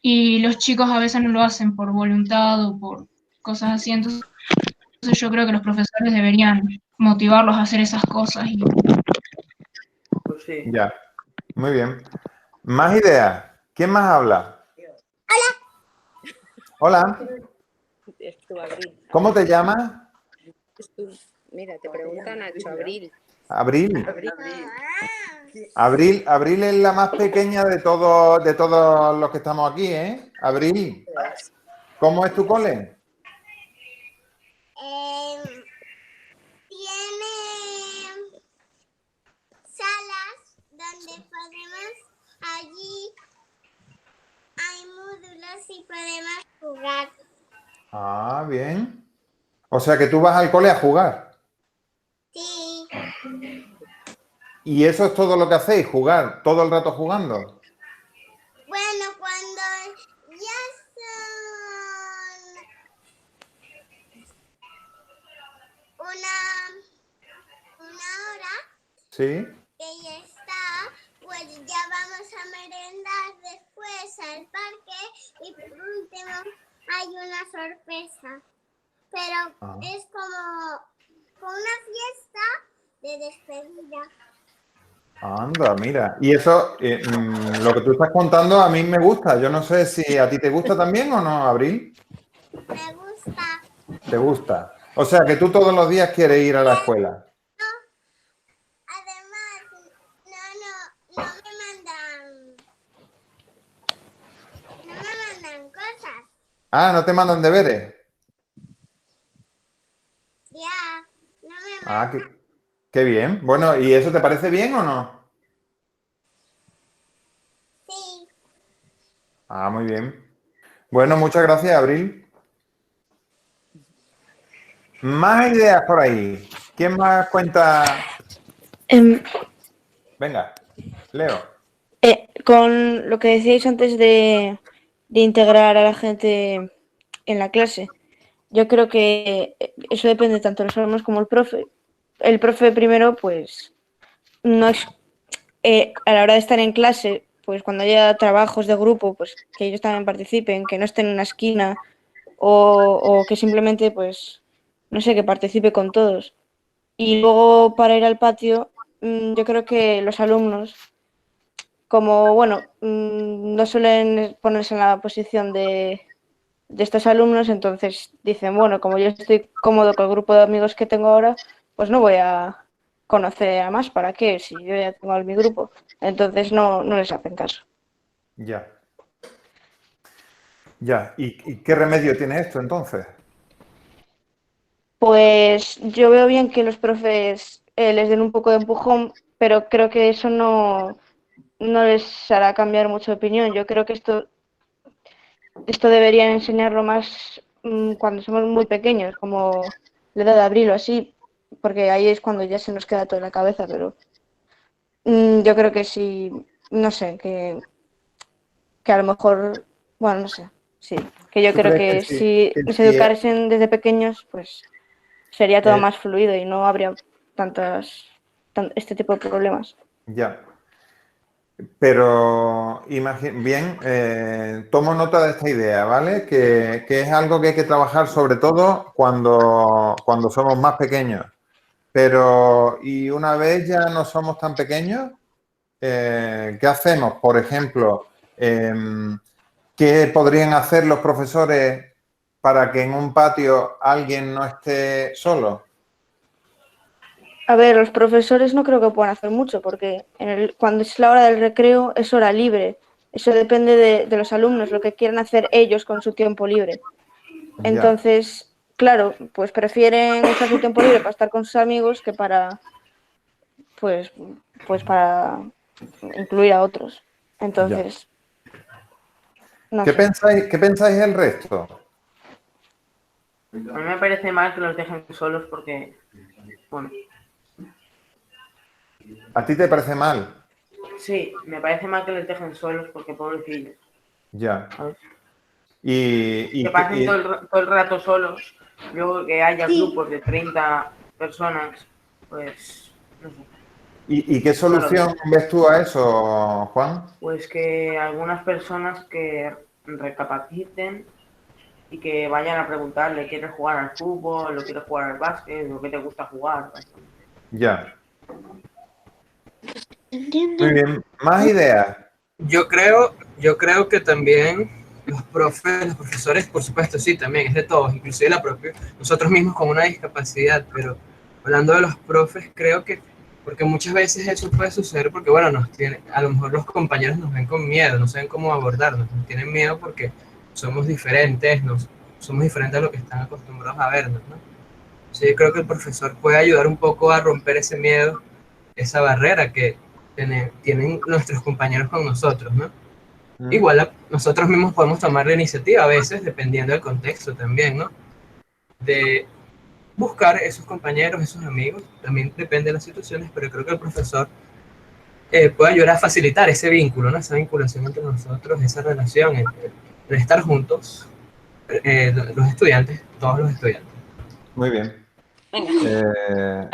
Speaker 2: Y los chicos a veces no lo hacen por voluntad o por cosas así. Entonces yo creo que los profesores deberían motivarlos a hacer esas cosas.
Speaker 11: Pues sí.
Speaker 1: Ya, muy bien. ¿Más ideas? ¿Quién más habla? Hola. ¿Cómo te llamas?
Speaker 14: Mira, te pregunta Nacho, Abril.
Speaker 1: Abril. Abril es la más pequeña de todos los que estamos aquí, ¿eh? Abril. ¿Cómo es tu cole?
Speaker 9: Tiene salas donde allí hay módulos y podemos jugar.
Speaker 1: Ah, bien. O sea que tú vas al cole a jugar.
Speaker 9: Sí.
Speaker 1: ¿Y eso es todo lo que hacéis? ¿Jugar? ¿Todo el rato jugando?
Speaker 9: Bueno, cuando ya son una hora
Speaker 1: Sí.
Speaker 9: que ya está, pues ya vamos a merendar después al parque y por último hay una sorpresa. Pero es como una fiesta de despedida.
Speaker 1: Anda, mira. Y eso, lo que tú estás contando a mí me gusta. Yo no sé si a ti te gusta también o no, Abril.
Speaker 9: Me gusta.
Speaker 1: ¿Te gusta? O sea, que tú todos los días quieres ir a la escuela.
Speaker 9: Además, no me mandan cosas.
Speaker 1: Ah, ¿no te mandan deberes?
Speaker 9: Ya, no me
Speaker 1: Ah,
Speaker 9: mandan.
Speaker 1: qué bien. Bueno, ¿y eso te parece bien o no?
Speaker 9: Sí.
Speaker 1: Ah, muy bien. Bueno, muchas gracias, Abril. Más ideas por ahí. ¿Quién más cuenta? Venga, Leo.
Speaker 10: Con lo que decíais antes de integrar a la gente en la clase, yo creo que eso depende tanto de los alumnos como el profe. El profe primero, pues, no es, a la hora de estar en clase, pues cuando haya trabajos de grupo, pues que ellos también participen, que no estén en una esquina o que simplemente, pues, no sé, que participe con todos. Y luego para ir al patio, yo creo que los alumnos, como, bueno, no suelen ponerse en la posición de estos alumnos, entonces dicen, bueno, como yo estoy cómodo con el grupo de amigos que tengo ahora, pues no voy a conocer a más, ¿para qué? Si yo ya tengo a mi grupo. Entonces no les hacen caso.
Speaker 1: Ya. Ya. ¿Y qué remedio tiene esto entonces?
Speaker 10: Pues yo veo bien que los profes les den un poco de empujón, pero creo que eso no les hará cambiar mucho de opinión. Yo creo que esto deberían enseñarlo más cuando somos muy pequeños, como la edad de abril o así, porque ahí es cuando ya se nos queda todo en la cabeza, pero yo creo que sí, no sé, que a lo mejor, bueno, no sé, sí, que yo
Speaker 1: ¿Tú
Speaker 10: creo
Speaker 1: crees
Speaker 10: que
Speaker 1: sí,
Speaker 10: si
Speaker 1: que
Speaker 10: se
Speaker 1: sí,
Speaker 10: educasen desde pequeños, pues sería todo
Speaker 1: eh,
Speaker 10: más fluido y no habría este tipo de problemas.
Speaker 1: ya. Pero bien, tomo nota de esta idea, ¿vale? Que es algo que hay que trabajar sobre todo cuando somos más pequeños. Pero, y una vez ya no somos tan pequeños, ¿qué hacemos? Por ejemplo, ¿qué podrían hacer los profesores para que en un patio alguien no esté solo?
Speaker 10: A ver, los profesores no creo que puedan hacer mucho porque cuando es la hora del recreo es hora libre. Eso depende de los alumnos, lo que quieran hacer ellos con su tiempo libre.
Speaker 1: Ya,
Speaker 10: Entonces, claro, pues prefieren usar su tiempo libre para estar con sus amigos que pues para incluir a otros.
Speaker 1: ya.
Speaker 10: Entonces, no sé.
Speaker 1: Qué pensáis el resto?
Speaker 11: A mí me parece mal que los dejen solos porque, bueno,
Speaker 1: ¿A ti te parece mal?
Speaker 11: sí, me parece mal que les dejen solos porque pobrecillos,
Speaker 1: Ya.
Speaker 11: ¿sabes?
Speaker 1: Y,
Speaker 11: Que
Speaker 1: y,
Speaker 11: pasen
Speaker 1: y-
Speaker 11: todo el rato solos, luego que haya
Speaker 4: Sí,
Speaker 11: grupos de 30 personas, pues, no sé,
Speaker 1: y qué
Speaker 11: no lo veo.
Speaker 1: solución ves tú a eso, Juan?
Speaker 11: Pues que algunas personas que recapaciten y que vayan a preguntarle, ¿quieres jugar al fútbol, o quieres jugar al básquet, o qué te gusta jugar?
Speaker 1: Ya.
Speaker 10: ¿Entienden?
Speaker 1: Muy bien. ¿Más ideas?
Speaker 8: Yo creo que también los profesores, por supuesto, sí, también, es de todos, inclusive nosotros mismos con una discapacidad, pero hablando de los profes, creo que, porque muchas veces eso puede suceder porque, bueno, a lo mejor los compañeros nos ven con miedo, no saben cómo abordarnos, nos tienen miedo porque somos diferentes, somos diferentes a lo que están acostumbrados a vernos, ¿no? Sí, yo creo que el profesor puede ayudar un poco a romper ese miedo, esa barrera que tienen nuestros compañeros con nosotros, ¿no?
Speaker 1: ¿Mm?
Speaker 8: Igual nosotros mismos podemos tomar la iniciativa a veces, dependiendo del contexto también, ¿no? De buscar esos compañeros, esos amigos, también depende de las situaciones, pero creo que el profesor puede ayudar a facilitar ese vínculo, ¿no? Esa vinculación entre nosotros, esa relación entre estar juntos, los estudiantes, todos los estudiantes.
Speaker 1: Muy bien.
Speaker 7: Venga.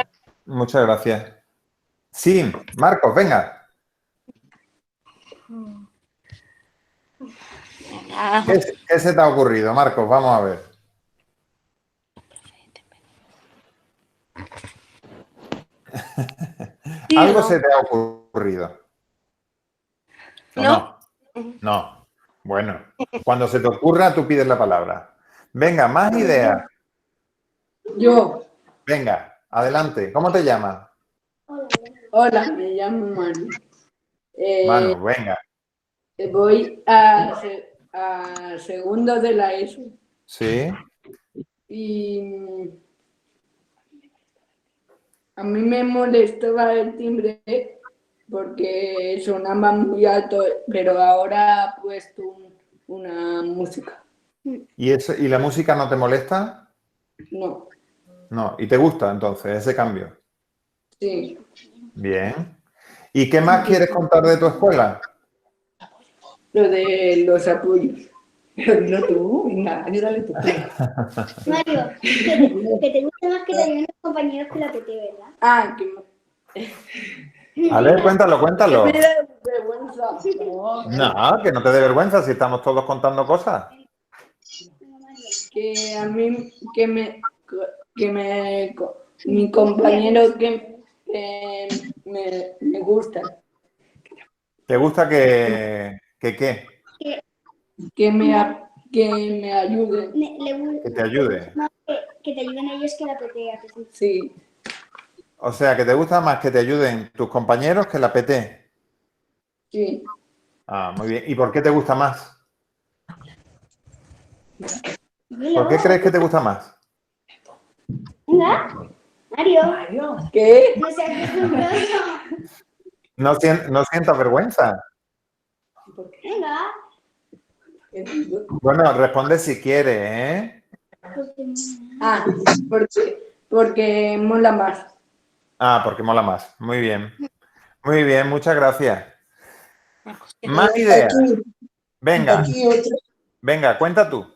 Speaker 1: Muchas gracias. Sí, Marcos, venga.
Speaker 7: Venga.
Speaker 1: ¿Qué se te ha ocurrido, Marcos? Vamos a ver. ¿Algo se te ha ocurrido? ¿O
Speaker 7: No.
Speaker 1: no? No. Bueno, cuando se te ocurra, tú pides la palabra. Venga, más ideas.
Speaker 15: Yo,
Speaker 1: Venga, adelante. ¿Cómo te llamas?
Speaker 15: hola, me llamo Manu.
Speaker 1: Manu, venga.
Speaker 15: Voy a segundo de la ESO
Speaker 1: Sí.
Speaker 15: y a mí me molestaba el timbre porque sonaba muy alto, pero ahora ha puesto una música.
Speaker 1: ¿Y la música no te molesta?
Speaker 15: No,
Speaker 1: No. ¿Y te gusta entonces ese cambio?
Speaker 15: sí.
Speaker 1: Bien. ¿Y qué más quieres contar de tu escuela?
Speaker 15: Lo de los apoyos. Pero dilo tú, venga, ayúdale tú.
Speaker 4: Mario, que te gusta más que te ayuden los compañeros que la PT, ¿verdad?
Speaker 15: Ah,
Speaker 1: A ver, cuéntalo, cuéntalo.
Speaker 15: que me da vergüenza.
Speaker 1: No, que no te dé vergüenza si estamos todos contando cosas.
Speaker 15: Que a mí, mi compañero que me gusta.
Speaker 1: ¿Te gusta que qué?
Speaker 15: Que me ayuden.
Speaker 1: Que te ayude.
Speaker 4: Que te ayuden ellos que la PT. ¿A que sí?
Speaker 15: Sí.
Speaker 1: O sea, que te gusta más que te ayuden tus compañeros que la PT.
Speaker 15: Sí.
Speaker 1: Ah, muy bien. ¿Y por qué te gusta más? ¿Por qué crees que te gusta más?
Speaker 4: Venga, Mario.
Speaker 15: ¿Qué?
Speaker 4: No seas asombroso.
Speaker 1: No sientas vergüenza.
Speaker 4: Venga.
Speaker 1: Bueno, responde si quieres, ¿eh?
Speaker 15: Ah, porque mola más.
Speaker 1: Ah, porque mola más. Muy bien. Muy bien, muchas gracias. Más ideas. Venga.
Speaker 12: Aquí otra.
Speaker 1: Venga, cuenta tú.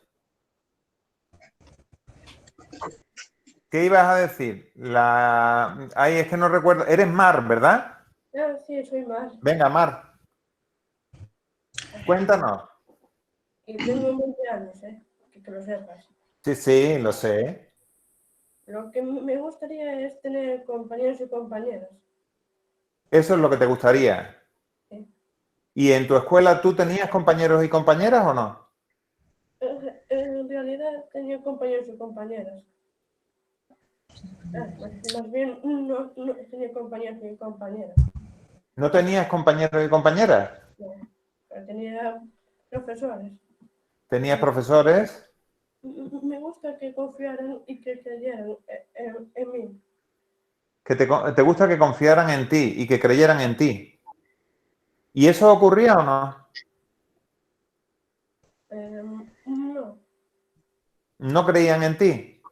Speaker 1: ¿Qué ibas a decir? Ay, es que no recuerdo. Eres Mar, ¿verdad?
Speaker 16: Ah, sí, soy Mar.
Speaker 1: Venga, Mar. Cuéntanos.
Speaker 16: Y tengo 20 años, que lo sepas.
Speaker 1: Sí, sí, lo sé.
Speaker 16: Lo que me gustaría es tener compañeros y compañeras.
Speaker 1: Eso es lo que te gustaría.
Speaker 16: Sí.
Speaker 1: ¿Y en tu escuela tú tenías compañeros y compañeras o no?
Speaker 16: En realidad tenía compañeros y compañeras. Más bien no tenía compañeros y compañeras.
Speaker 1: ¿No tenías compañeros y compañeras?
Speaker 16: No, pero tenía profesores.
Speaker 1: ¿Tenías profesores?
Speaker 16: Me gusta que confiaran y que creyeran en mí.
Speaker 1: Que te gusta que confiaran en ti y que creyeran en ti. ¿Y eso ocurría o no?
Speaker 16: No,
Speaker 1: ¿No creían en ti?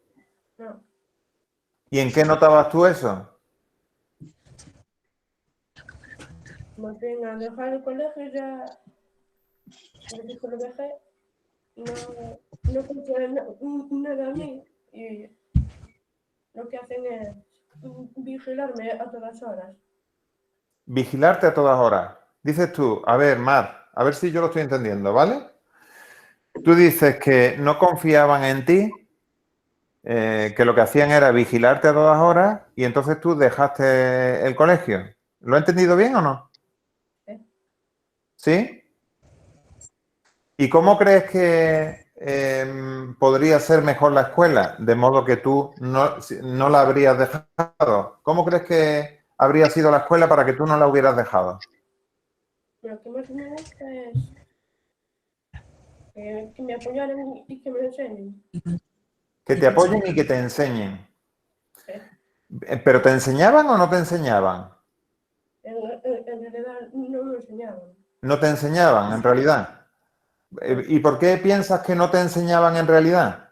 Speaker 16: no.
Speaker 1: ¿Y en qué notabas tú eso?
Speaker 16: Más bien al dejar el colegio ya, desde que lo dejé, no confiaron nada a mí y lo que hacen es vigilarme a todas horas.
Speaker 1: Vigilarte a todas horas. Dices tú, a ver, Mar, a ver si yo lo estoy entendiendo, ¿vale? Tú dices que no confiaban en ti, que lo que hacían era vigilarte a todas horas y entonces tú dejaste el colegio. ¿Lo he entendido bien o no?
Speaker 16: Sí.
Speaker 1: ¿Sí? ¿Y cómo crees que podría ser mejor la escuela? De modo que tú no la habrías dejado. ¿Cómo crees que habría sido la escuela para que tú no la hubieras dejado?
Speaker 16: Lo que más me gusta es que me apoyaran y que me enseñen.
Speaker 1: Que te apoyen y que te enseñen.
Speaker 16: Sí.
Speaker 1: ¿Pero te enseñaban o no te enseñaban?
Speaker 16: En realidad no me enseñaban.
Speaker 1: No te enseñaban, en realidad. ¿Y por qué piensas que no te enseñaban en realidad?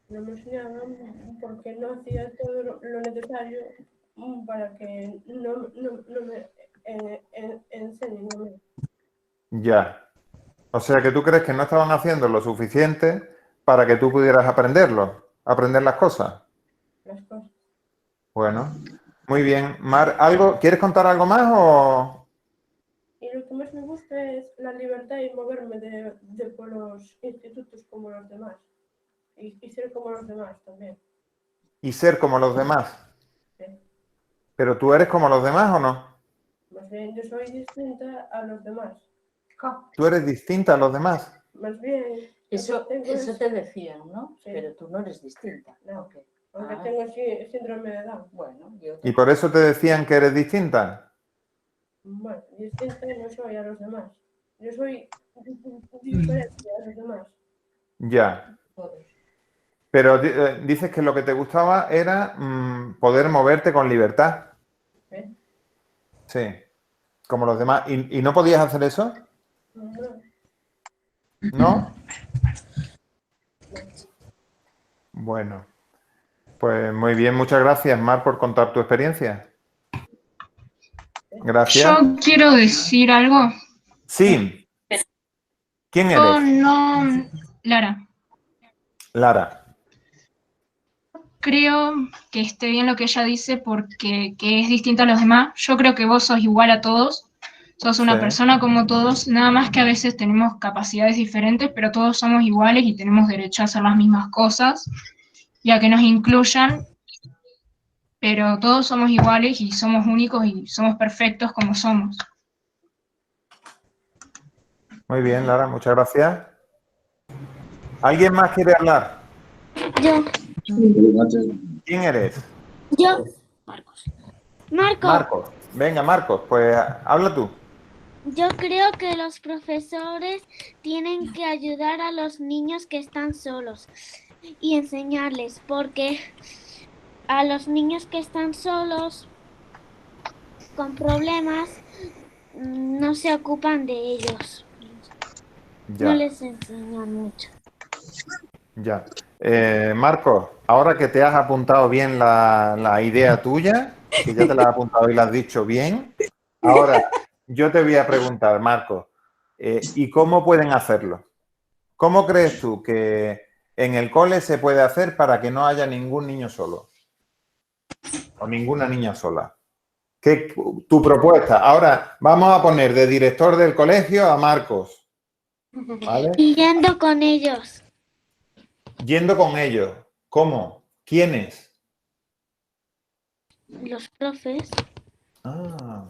Speaker 16: No me enseñaban porque no hacía todo lo necesario para que no me enseñen a mí.
Speaker 1: Ya. O sea que tú crees que no estaban haciendo lo suficiente para que tú pudieras aprender las cosas.
Speaker 16: Las cosas.
Speaker 1: Bueno, muy bien. Mar, ¿quieres contar algo más o...?
Speaker 16: Y lo que más me gusta es la libertad y moverme por los institutos como los demás. Y ser como los demás también.
Speaker 1: Y ser como los demás.
Speaker 16: Sí.
Speaker 1: ¿Pero tú eres como los demás o no?
Speaker 16: Más bien, yo soy distinta a los demás.
Speaker 1: Tú eres distinta a los demás.
Speaker 16: Más bien...
Speaker 17: Eso
Speaker 16: tengo
Speaker 17: te decían, ¿no?
Speaker 16: Sí.
Speaker 17: Pero tú no eres distinta.
Speaker 16: No.
Speaker 17: ¿O qué?
Speaker 16: Aunque
Speaker 17: Ah,
Speaker 16: tengo síndrome de Down.
Speaker 17: bueno,
Speaker 1: ¿Y por eso te decían que eres distinta?
Speaker 16: Bueno, distinta no soy a los demás. Yo soy diferente a los demás.
Speaker 1: Ya. Pero dices que lo que te gustaba era poder moverte con libertad.
Speaker 16: ¿Eh?
Speaker 1: Sí, como los demás. ¿Y no podías hacer eso?
Speaker 16: No.
Speaker 1: ¿No? Bueno, pues muy bien. Muchas gracias, Mar, por contar tu experiencia. Gracias.
Speaker 2: Yo quiero decir algo.
Speaker 1: Sí. ¿Quién
Speaker 2: Yo
Speaker 1: eres?
Speaker 2: no... Lara,
Speaker 1: Lara.
Speaker 2: creo que esté bien lo que ella dice porque que es distinta a los demás. Yo creo que vos sos igual a todos. Sos una
Speaker 1: Sí.
Speaker 2: persona como todos, nada más que a veces tenemos capacidades diferentes, pero todos somos iguales y tenemos derecho a hacer las mismas cosas y a que nos incluyan, pero todos somos iguales y somos únicos y somos perfectos como somos.
Speaker 1: Muy bien, Lara, muchas gracias. ¿Alguien más quiere hablar?
Speaker 3: Yo.
Speaker 1: ¿Quién eres?
Speaker 3: Yo. Marcos.
Speaker 1: Marcos. Venga, Marcos, pues habla tú.
Speaker 3: Yo creo que los profesores tienen que ayudar a los niños que están solos y enseñarles, porque a los niños que están solos con problemas no se ocupan de ellos.
Speaker 1: Ya.
Speaker 3: No les enseñan mucho.
Speaker 1: Ya. Marcos, ahora que te has apuntado bien la idea tuya, que ya te la has apuntado y la has dicho bien, ahora yo te voy a preguntar, Marcos, ¿y cómo pueden hacerlo? ¿Cómo crees tú que en el cole se puede hacer para que no haya ningún niño solo? O ninguna niña sola. ¿Qué tu propuesta? Ahora vamos a poner de director del colegio a Marcos. ¿Vale?
Speaker 3: Y yendo con ellos.
Speaker 1: Yendo con ellos. ¿Cómo? ¿Quiénes?
Speaker 3: Los profes.
Speaker 1: Ah.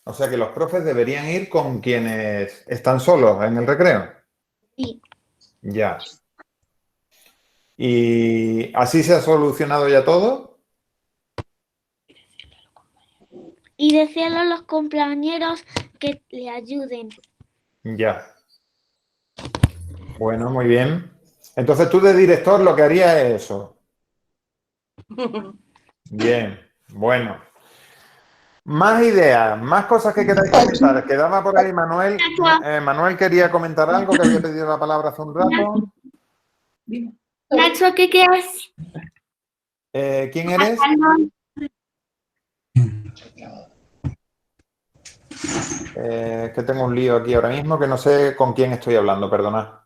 Speaker 1: O sea que los profes deberían ir con quienes están solos en el recreo.
Speaker 3: Sí.
Speaker 1: Ya. ¿Y así se ha solucionado ya todo?
Speaker 3: Y decirle a los compañeros que le ayuden.
Speaker 1: Ya. Bueno, muy bien. Entonces tú de director lo que harías es eso. Bien, bueno. Más ideas, más cosas que queráis comentar. Quedaba por ahí Manuel. Manuel quería comentar algo, que había pedido la palabra hace un rato.
Speaker 3: Nacho, ¿qué quieres?
Speaker 1: ¿Quién eres? Que tengo un lío aquí ahora mismo, que no sé con quién estoy hablando, perdonad.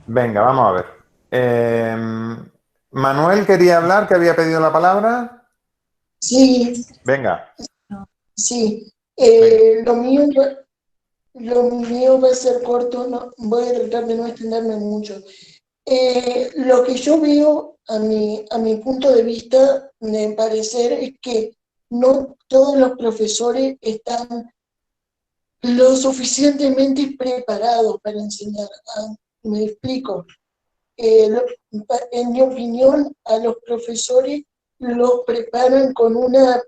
Speaker 1: Venga, vamos a ver. Manuel quería hablar, que había pedido la palabra.
Speaker 12: Sí,
Speaker 1: Venga.
Speaker 12: sí. Lo mío va a ser corto, no, voy a tratar de no extenderme mucho. Lo que yo veo a mi punto de vista, de parecer, es que no todos los profesores están lo suficientemente preparados para enseñar. Me explico. En mi opinión, a los profesores los preparan con una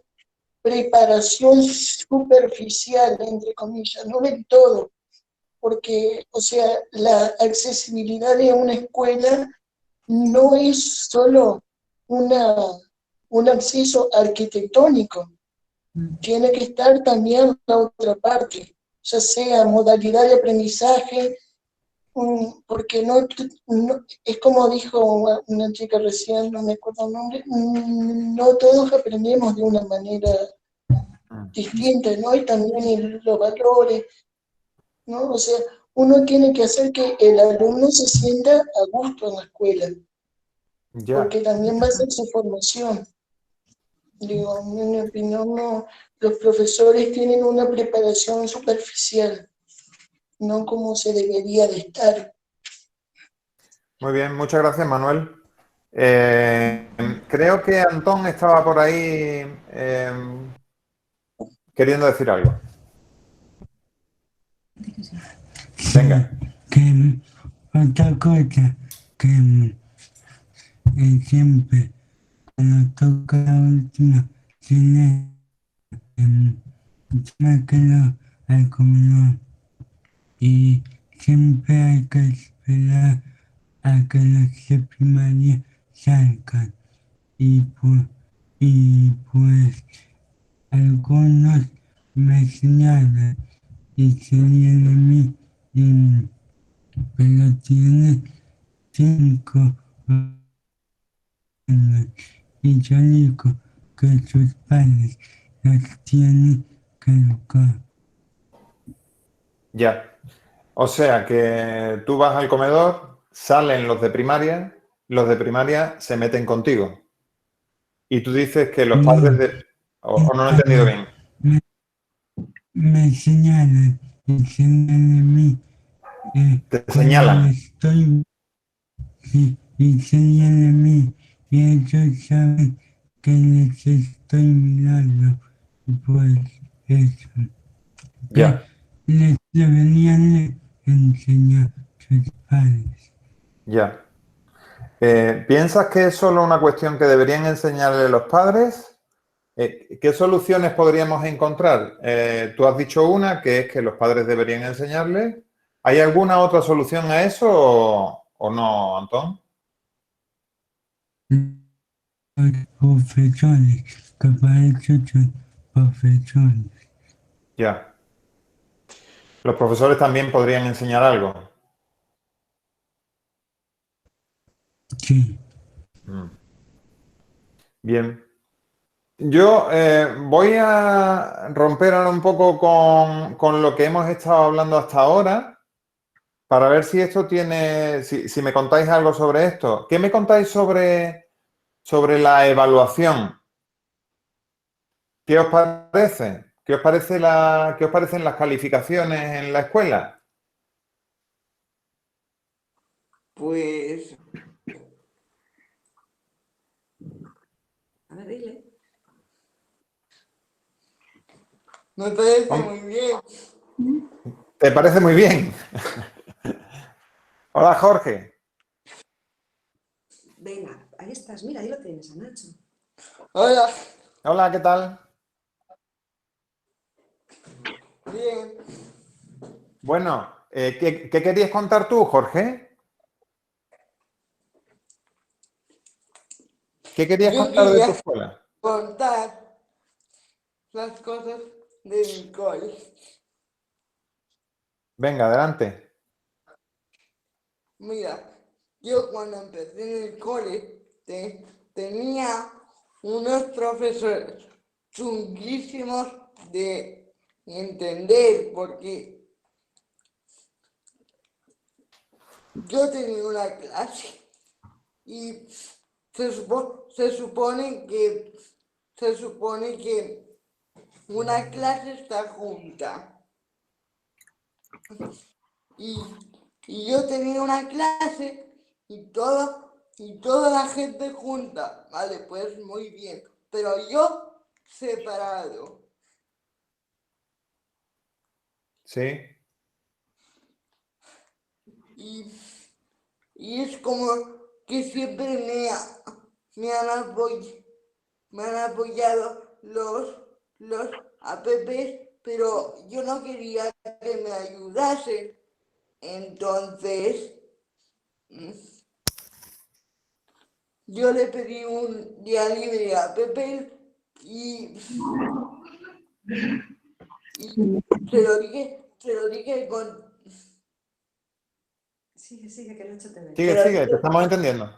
Speaker 12: preparación superficial, entre comillas, no del todo, porque, o sea, la accesibilidad de una escuela no es solo un acceso arquitectónico, tiene que estar también la otra parte, ya sea modalidad de aprendizaje, porque no, es como dijo una chica recién, no me acuerdo el nombre, no todos aprendemos de una manera distinta, ¿no? Y también los valores, ¿no? O sea, uno tiene que hacer que el alumno se sienta a gusto en la escuela, porque también va a ser su formación. Digo, en mi opinión, no, los profesores tienen una preparación superficial, no como se debería de estar.
Speaker 1: Muy bien, muchas gracias, Manuel. Creo que Antón estaba por ahí queriendo decir algo. Venga.
Speaker 13: Que otra cosa que siempre cuando toca la última cena, me quedo al comedor y siempre hay que esperar a que los de primaria salgan y pues algunos me señalan y se ríen de mí, pero tiene 5 años y yo digo que sus padres los tienen que educar.
Speaker 1: Ya. O sea que tú vas al comedor, salen los de primaria se meten contigo. Y tú dices que los padres de... O no lo he entendido bien.
Speaker 13: Me señalan y se ríen de mí.
Speaker 1: Te
Speaker 13: Cuando
Speaker 1: señalan.
Speaker 13: estoy y se ríen de mí y ellos saben que les estoy mirando y pues eso.
Speaker 1: Ya.
Speaker 13: Les deberían enseñar sus padres.
Speaker 1: Ya. ¿Piensas que es solo una cuestión que deberían enseñarle los padres? ¿Qué soluciones podríamos encontrar? Tú has dicho una, que es que los padres deberían enseñarle. ¿Hay alguna otra solución a eso o no, Antón?
Speaker 13: Los profesores, que para eso son profesores.
Speaker 1: Ya. Los profesores también podrían enseñar algo.
Speaker 13: Sí.
Speaker 1: Bien. Yo voy a romper ahora un poco con lo que hemos estado hablando hasta ahora para ver si esto tiene, si me contáis algo sobre esto. ¿Qué me contáis sobre la evaluación? ¿Qué os parece? ¿Qué os parecen las calificaciones en la escuela?
Speaker 18: Pues... A ver, dile. Me parece muy bien.
Speaker 1: ¿Te parece muy bien? Hola, Jorge.
Speaker 18: Venga, ahí estás. Mira, ahí lo tienes, a Nacho.
Speaker 12: Hola.
Speaker 1: Hola, ¿qué tal?
Speaker 12: Bien.
Speaker 1: Bueno, ¿qué querías contar tú, Jorge? ¿Qué querías
Speaker 12: Yo
Speaker 1: contar de tu
Speaker 12: quería
Speaker 1: escuela?
Speaker 12: contar las cosas de mi cole.
Speaker 1: Venga, adelante.
Speaker 12: Mira, yo cuando empecé en el cole tenía unos profesores chunguísimos de entender, porque yo tenía una clase y se supone que una clase está junta. Y yo tenía una clase y toda la gente junta. Vale, pues muy bien. Pero yo separado.
Speaker 1: Sí.
Speaker 12: Y es como que siempre me han apoyado los APPs, pero yo no quería que me ayudasen. Entonces, yo le pedí un día libre a Pepe y se lo dije con...
Speaker 18: Sigue, que Nacho te ve.
Speaker 1: Sigue, te estamos entendiendo.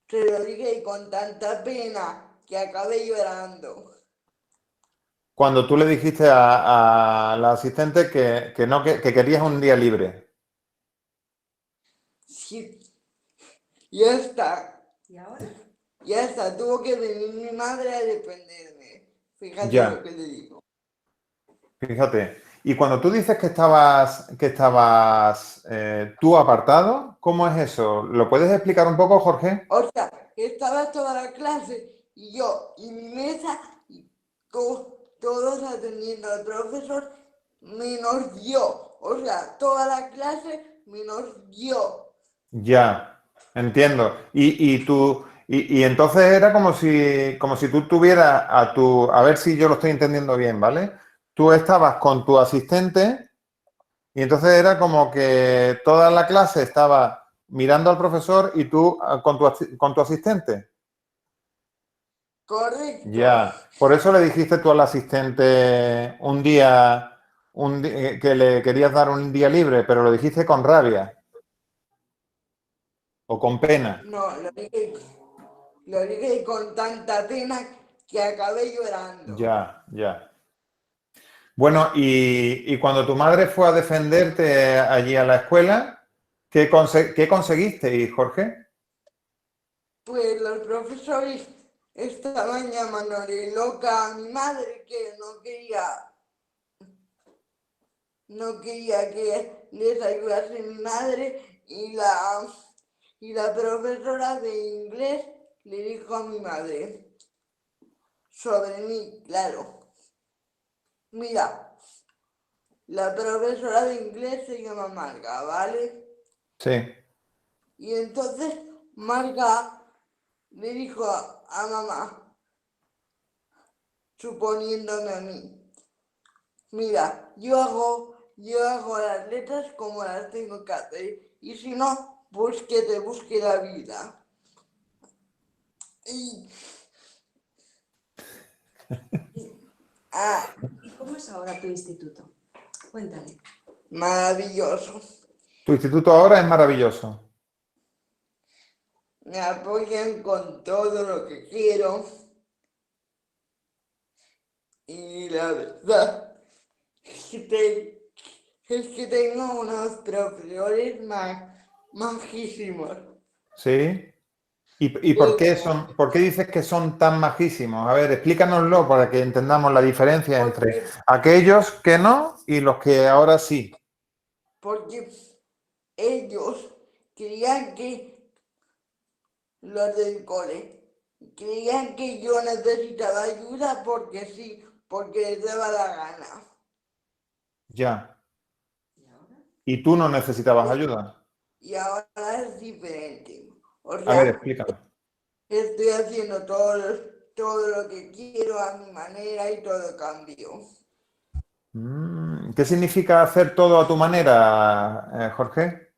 Speaker 12: Se lo dije con tanta pena que acabé llorando.
Speaker 1: Cuando tú le dijiste a la asistente que querías un día libre.
Speaker 12: Sí. Ya está.
Speaker 18: ¿Y ahora?
Speaker 12: Ya está. Tuvo que venir mi madre a defenderme. Fíjate
Speaker 1: Ya.
Speaker 12: lo que le digo.
Speaker 1: Fíjate. Y cuando tú dices que estabas tú apartado, ¿cómo es eso? ¿Lo puedes explicar un poco, Jorge?
Speaker 12: O sea, estaba toda la clase y yo y mi mesa y todos atendiendo al profesor menos yo. O sea, toda la clase menos yo.
Speaker 1: Ya, entiendo. Y entonces era como si tú tuvieras a ver si yo lo estoy entendiendo bien, ¿vale? Tú estabas con tu asistente y entonces era como que toda la clase estaba mirando al profesor y tú con tu asistente.
Speaker 12: Correcto.
Speaker 1: Ya, por eso le dijiste tú al asistente que le querías dar un día libre, pero lo dijiste con rabia o con pena.
Speaker 12: No, lo dije con tanta pena que acabé llorando.
Speaker 1: Ya, ya. Bueno, y cuando tu madre fue a defenderte allí a la escuela, ¿qué conseguiste, Jorge?
Speaker 12: Pues los profesores estaban llamándole loca a mi madre, que no quería que les ayudase mi madre, y la profesora de inglés le dijo a mi madre sobre mí, claro. Mira, la profesora de inglés se llama Marga, ¿vale?
Speaker 1: Sí.
Speaker 12: Y entonces Marga le dijo a mamá, suponiéndome a mí, mira, yo hago las letras como las tengo que hacer, y si no, pues que te busque la vida. Y
Speaker 18: ¿Y cómo es ahora tu instituto? Cuéntame.
Speaker 12: maravilloso.
Speaker 1: Tu instituto ahora es maravilloso.
Speaker 12: Me apoyan con todo lo que quiero. Y la verdad es que tengo unos profesores majísimos.
Speaker 1: ¿Sí? ¿Y por qué dices que son tan majísimos? A ver, explícanoslo para que entendamos la diferencia entre aquellos que no y los que ahora sí.
Speaker 12: Porque ellos creían que los del cole creían que yo necesitaba ayuda porque sí, porque les daba la gana.
Speaker 1: Ya. ¿Y tú no necesitabas ayuda?
Speaker 12: Y ahora es diferente. O
Speaker 1: A ver,
Speaker 12: sea,
Speaker 1: explícame.
Speaker 12: estoy haciendo todo lo que quiero a mi manera y todo cambió.
Speaker 1: ¿Qué significa hacer todo a tu manera, Jorge?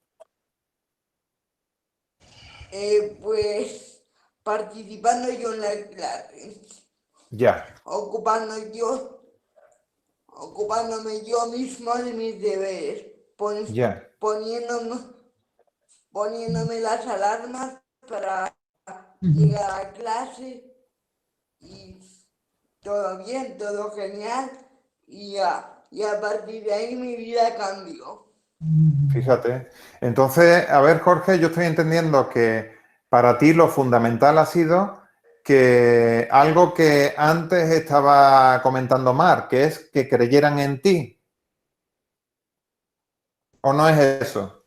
Speaker 12: Pues participando yo en la clase,
Speaker 1: Ya.
Speaker 12: ocupándome yo mismo de mis deberes,
Speaker 1: Ya.
Speaker 12: poniéndome las alarmas para llegar a clase, y todo bien, todo genial, y a partir de ahí mi vida cambió.
Speaker 1: Fíjate. Entonces, a ver, Jorge, yo estoy entendiendo que para ti lo fundamental ha sido que algo que antes estaba comentando Mar, que es que creyeran en ti. ¿O no es eso?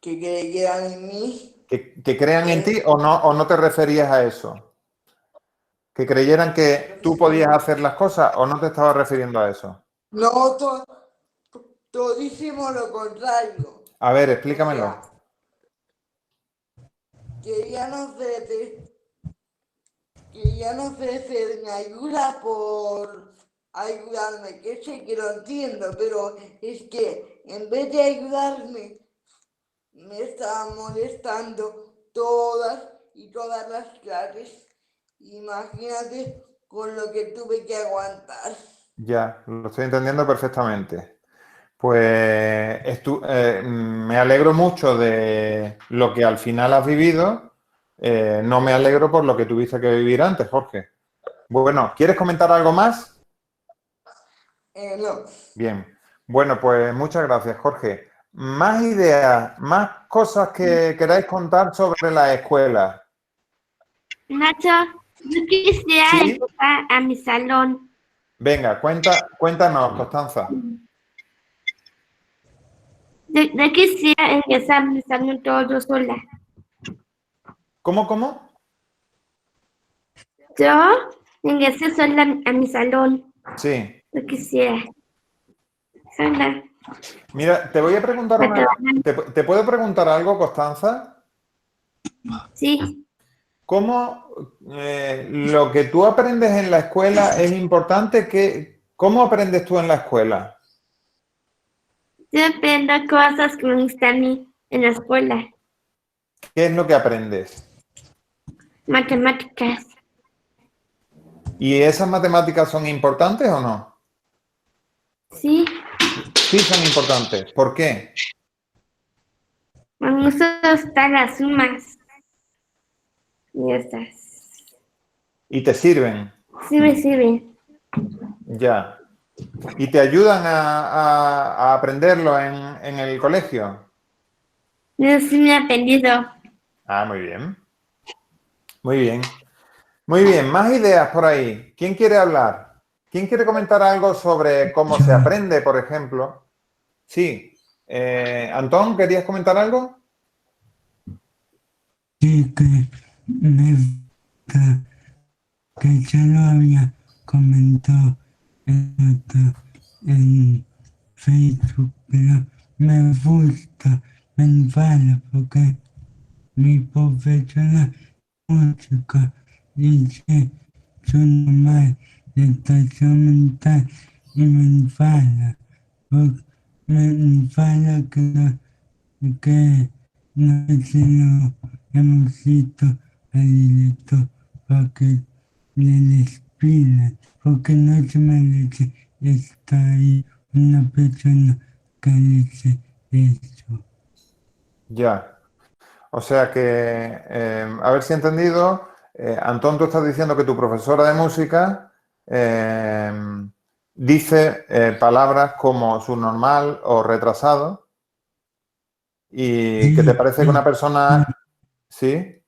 Speaker 12: Que creyeran en mí.
Speaker 1: ¿Que crean en ti o no te referías a eso? ¿Que creyeran que tú podías hacer las cosas o no te estabas refiriendo a eso?
Speaker 12: No, todísimo lo contrario.
Speaker 1: A ver, explícamelo.
Speaker 12: Querían ofrecerme ayuda por ayudarme, que sé que lo entiendo, pero es que en vez de ayudarme, me estaban molestando todas las clases. Imagínate con lo que tuve que aguantar.
Speaker 1: Ya, lo estoy entendiendo perfectamente. Pues me alegro mucho de lo que al final has vivido. No me alegro por lo que tuviste que vivir antes, Jorge. Bueno, ¿quieres comentar algo más?
Speaker 12: No.
Speaker 1: Bien. Bueno, pues muchas gracias, Jorge. ¿Más ideas, más cosas que queráis contar sobre la escuela?
Speaker 19: Nacho, yo quisiera
Speaker 1: ¿Sí?
Speaker 19: empezar a mi salón.
Speaker 1: Venga, cuéntanos, Constanza.
Speaker 19: Yo quisiera empezar mi salón todo sola.
Speaker 1: ¿Cómo?
Speaker 19: Yo Ingresé sola a mi salón.
Speaker 1: Sí.
Speaker 19: No quisiera. Sola.
Speaker 1: Mira, te voy a preguntar una... ¿Te puedo preguntar algo, Constanza?
Speaker 19: Sí.
Speaker 1: ¿Cómo lo que tú aprendes en la escuela es importante? ¿Cómo aprendes tú en la escuela?
Speaker 19: Yo aprendo cosas que me gustan a mí en la escuela.
Speaker 1: ¿Qué es lo que aprendes?
Speaker 19: Matemáticas.
Speaker 1: ¿Y esas matemáticas son importantes o no?
Speaker 19: Sí.
Speaker 1: Sí son importantes. ¿Por qué?
Speaker 19: Me gustan las sumas. Y estas.
Speaker 1: ¿Y te sirven?
Speaker 19: Sí me sirven.
Speaker 1: Ya. ¿Y te ayudan a aprenderlo en el colegio?
Speaker 19: No, sí me he aprendido.
Speaker 1: Ah, muy bien. Muy bien. Muy bien, más ideas por ahí. ¿Quién quiere hablar? ¿Quién quiere comentar algo sobre cómo se aprende, por ejemplo? Sí. Antón, ¿querías comentar algo?
Speaker 13: Sí, que me gusta, que ya lo había comentado en Facebook, pero me gusta, me enfada porque mi profesora de música dice su normal de estación mental y me enfada, porque me enfada que no se lo hemos visto al director para que le despidan, porque no se merece estar ahí una persona que dice eso.
Speaker 1: Ya. O sea que, a ver si he entendido, Antón, tú estás diciendo que tu profesora de música dice palabras como subnormal o retrasado y que te parece que una persona... ¿Sí?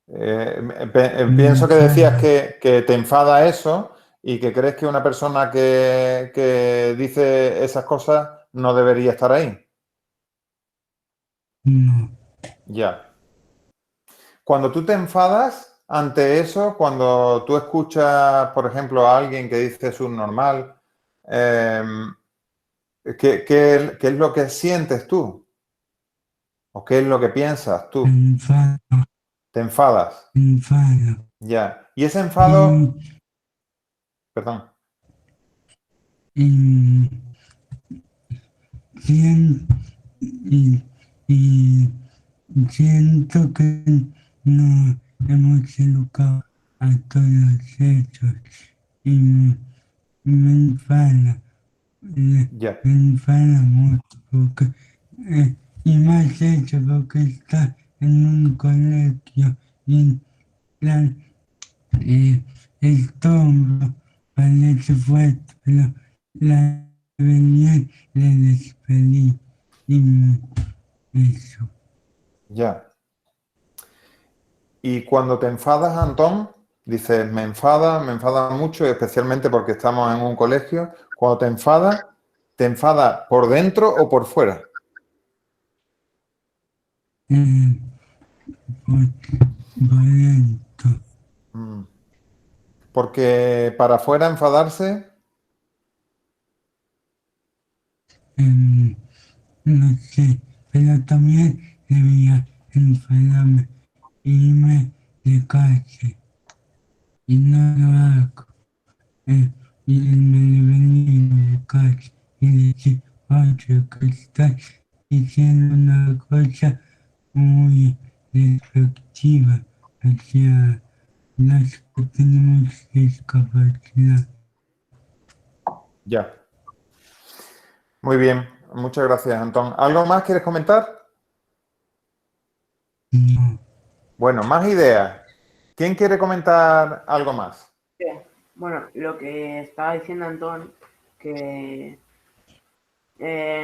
Speaker 1: Pienso que decías que te enfada eso y que crees que una persona que dice esas cosas no debería estar ahí.
Speaker 13: No.
Speaker 1: Ya. Cuando tú te enfadas ante eso, cuando tú escuchas, por ejemplo, a alguien que dice subnormal, ¿qué es lo que sientes tú? ¿O qué es lo que piensas tú? ¿Te enfadas?
Speaker 13: Enfado.
Speaker 1: Ya. ¿Y ese enfado? Perdón.
Speaker 13: Y siento que no hemos educado a todos ellos y me enfada, me enfada mucho porque, y más hecho porque está en un colegio y el tono parece fuerte, pero la venía le despedí y eso.
Speaker 1: Ya. Y cuando te enfadas, Antón, dices, me enfada mucho, especialmente porque estamos en un colegio. Cuando ¿te enfada por dentro o por fuera?
Speaker 13: Violento.
Speaker 1: Porque para afuera enfadarse,
Speaker 13: No sé, pero también debía enfadarme e irme de casa y no lo hago. Y me debería ir de casa y decir, oye, que estás diciendo una cosa muy despectiva hacia las que tenemos discapacidad.
Speaker 1: ya. Muy bien, muchas gracias, Antón. ¿Algo más quieres comentar?
Speaker 13: No.
Speaker 1: Bueno, más ideas. ¿Quién quiere comentar algo más?
Speaker 11: Sí. Bueno, lo que estaba diciendo Antón, que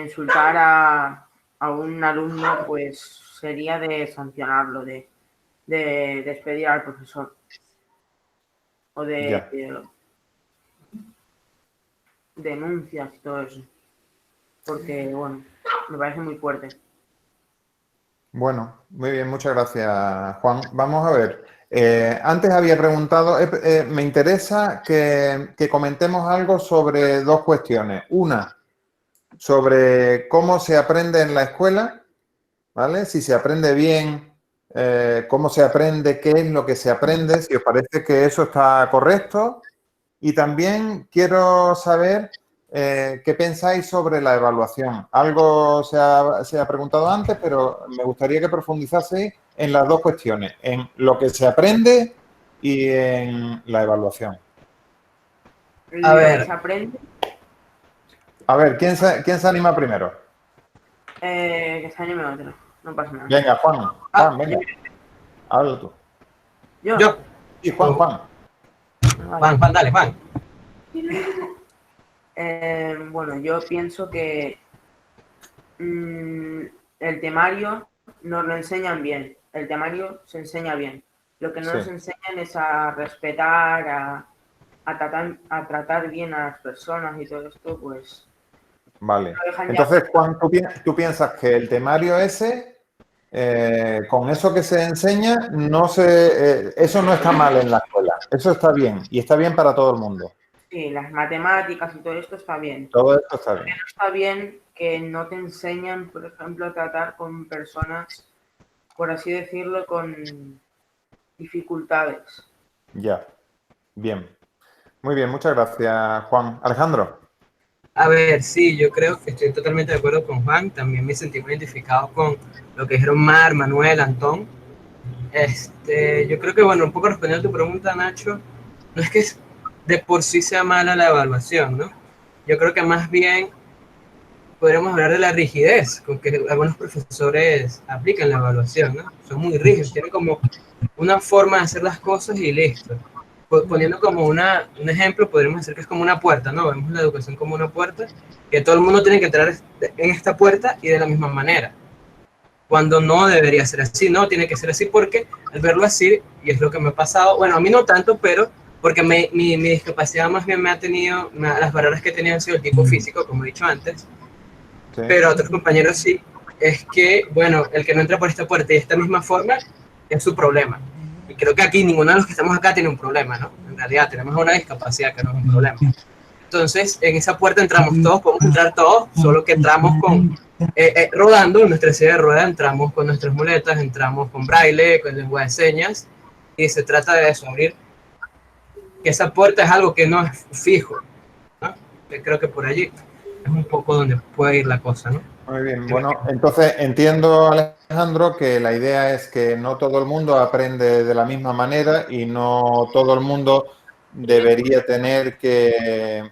Speaker 11: insultar a un alumno pues sería de sancionarlo, de despedir al profesor o
Speaker 1: Ya.
Speaker 11: denuncias y todo eso, porque bueno, me parece muy fuerte.
Speaker 1: Bueno, muy bien, muchas gracias, Juan. Vamos a ver. Antes había preguntado, me interesa que comentemos algo sobre dos cuestiones. Una, sobre cómo se aprende en la escuela, ¿vale? Si se aprende bien, cómo se aprende, qué es lo que se aprende, si os parece que eso está correcto. Y también quiero saber qué pensáis sobre la evaluación. Algo se ha preguntado antes, pero me gustaría que profundizaseis en las dos cuestiones, en lo que se aprende y en la evaluación.
Speaker 11: A ver. ¿Se aprende?
Speaker 1: A ver, ¿quién se anima primero?
Speaker 11: Que se anime otro, no pasa nada.
Speaker 1: Venga, Juan. Juan, venga. Habla tú.
Speaker 11: ¿Yo?
Speaker 1: Sí, Juan.
Speaker 8: Juan, dale, Juan.
Speaker 11: Bueno, yo pienso que el temario nos lo enseñan bien. El temario se enseña bien. Lo que no nos enseñan es a respetar, a tratar bien a las personas y todo esto, pues...
Speaker 1: Vale. Entonces, Juan, ¿tú piensas que el temario ese, con eso que se enseña, eso no está mal en la escuela? Eso está bien y está bien para todo el mundo.
Speaker 11: Sí, las matemáticas y todo esto está bien.
Speaker 1: Todo esto está bien.
Speaker 11: Pero está bien que no te enseñan, por ejemplo, a tratar con personas, por así decirlo, con dificultades.
Speaker 1: Ya. Bien. Muy bien, muchas gracias, Juan. Alejandro.
Speaker 8: A ver, sí, yo creo que estoy totalmente de acuerdo con Juan. También me sentí muy identificado con lo que dijeron Mar, Manuel, Antón. Yo creo que, bueno, un poco respondiendo a tu pregunta, Nacho, no es que de por sí sea mala la evaluación, ¿no? Yo creo que más bien podríamos hablar de la rigidez con que algunos profesores aplican la evaluación, ¿no? Son muy rígidos, tienen como una forma de hacer las cosas y listo. Poniendo como un ejemplo, podríamos decir que es como una puerta, ¿no? Vemos la educación como una puerta, que todo el mundo tiene que entrar en esta puerta y de la misma manera. Cuando no debería ser así, ¿no? Tiene que ser así porque al verlo así, y es lo que me ha pasado, bueno, a mí no tanto, pero porque mi discapacidad más bien me ha tenido, las barreras que he tenido han sido el tipo físico, como he dicho antes, pero a otros compañeros sí, es que, bueno, el que no entra por esta puerta y de esta misma forma es su problema. Y creo que aquí ninguno de los que estamos acá tiene un problema, ¿no? En realidad tenemos una discapacidad que no es un problema. Entonces, en esa puerta entramos todos, podemos entrar todos, solo que entramos con, rodando en nuestra silla de ruedas, entramos con nuestras muletas, entramos con braille, con lengua de señas, y se trata de eso, abrir que esa puerta es algo que no es fijo, ¿no? Que creo que por allí es un poco donde puede ir la cosa, ¿no?
Speaker 1: Muy bien, bueno, entonces entiendo, Alejandro, que la idea es que no todo el mundo aprende de la misma manera y no todo el mundo debería tener que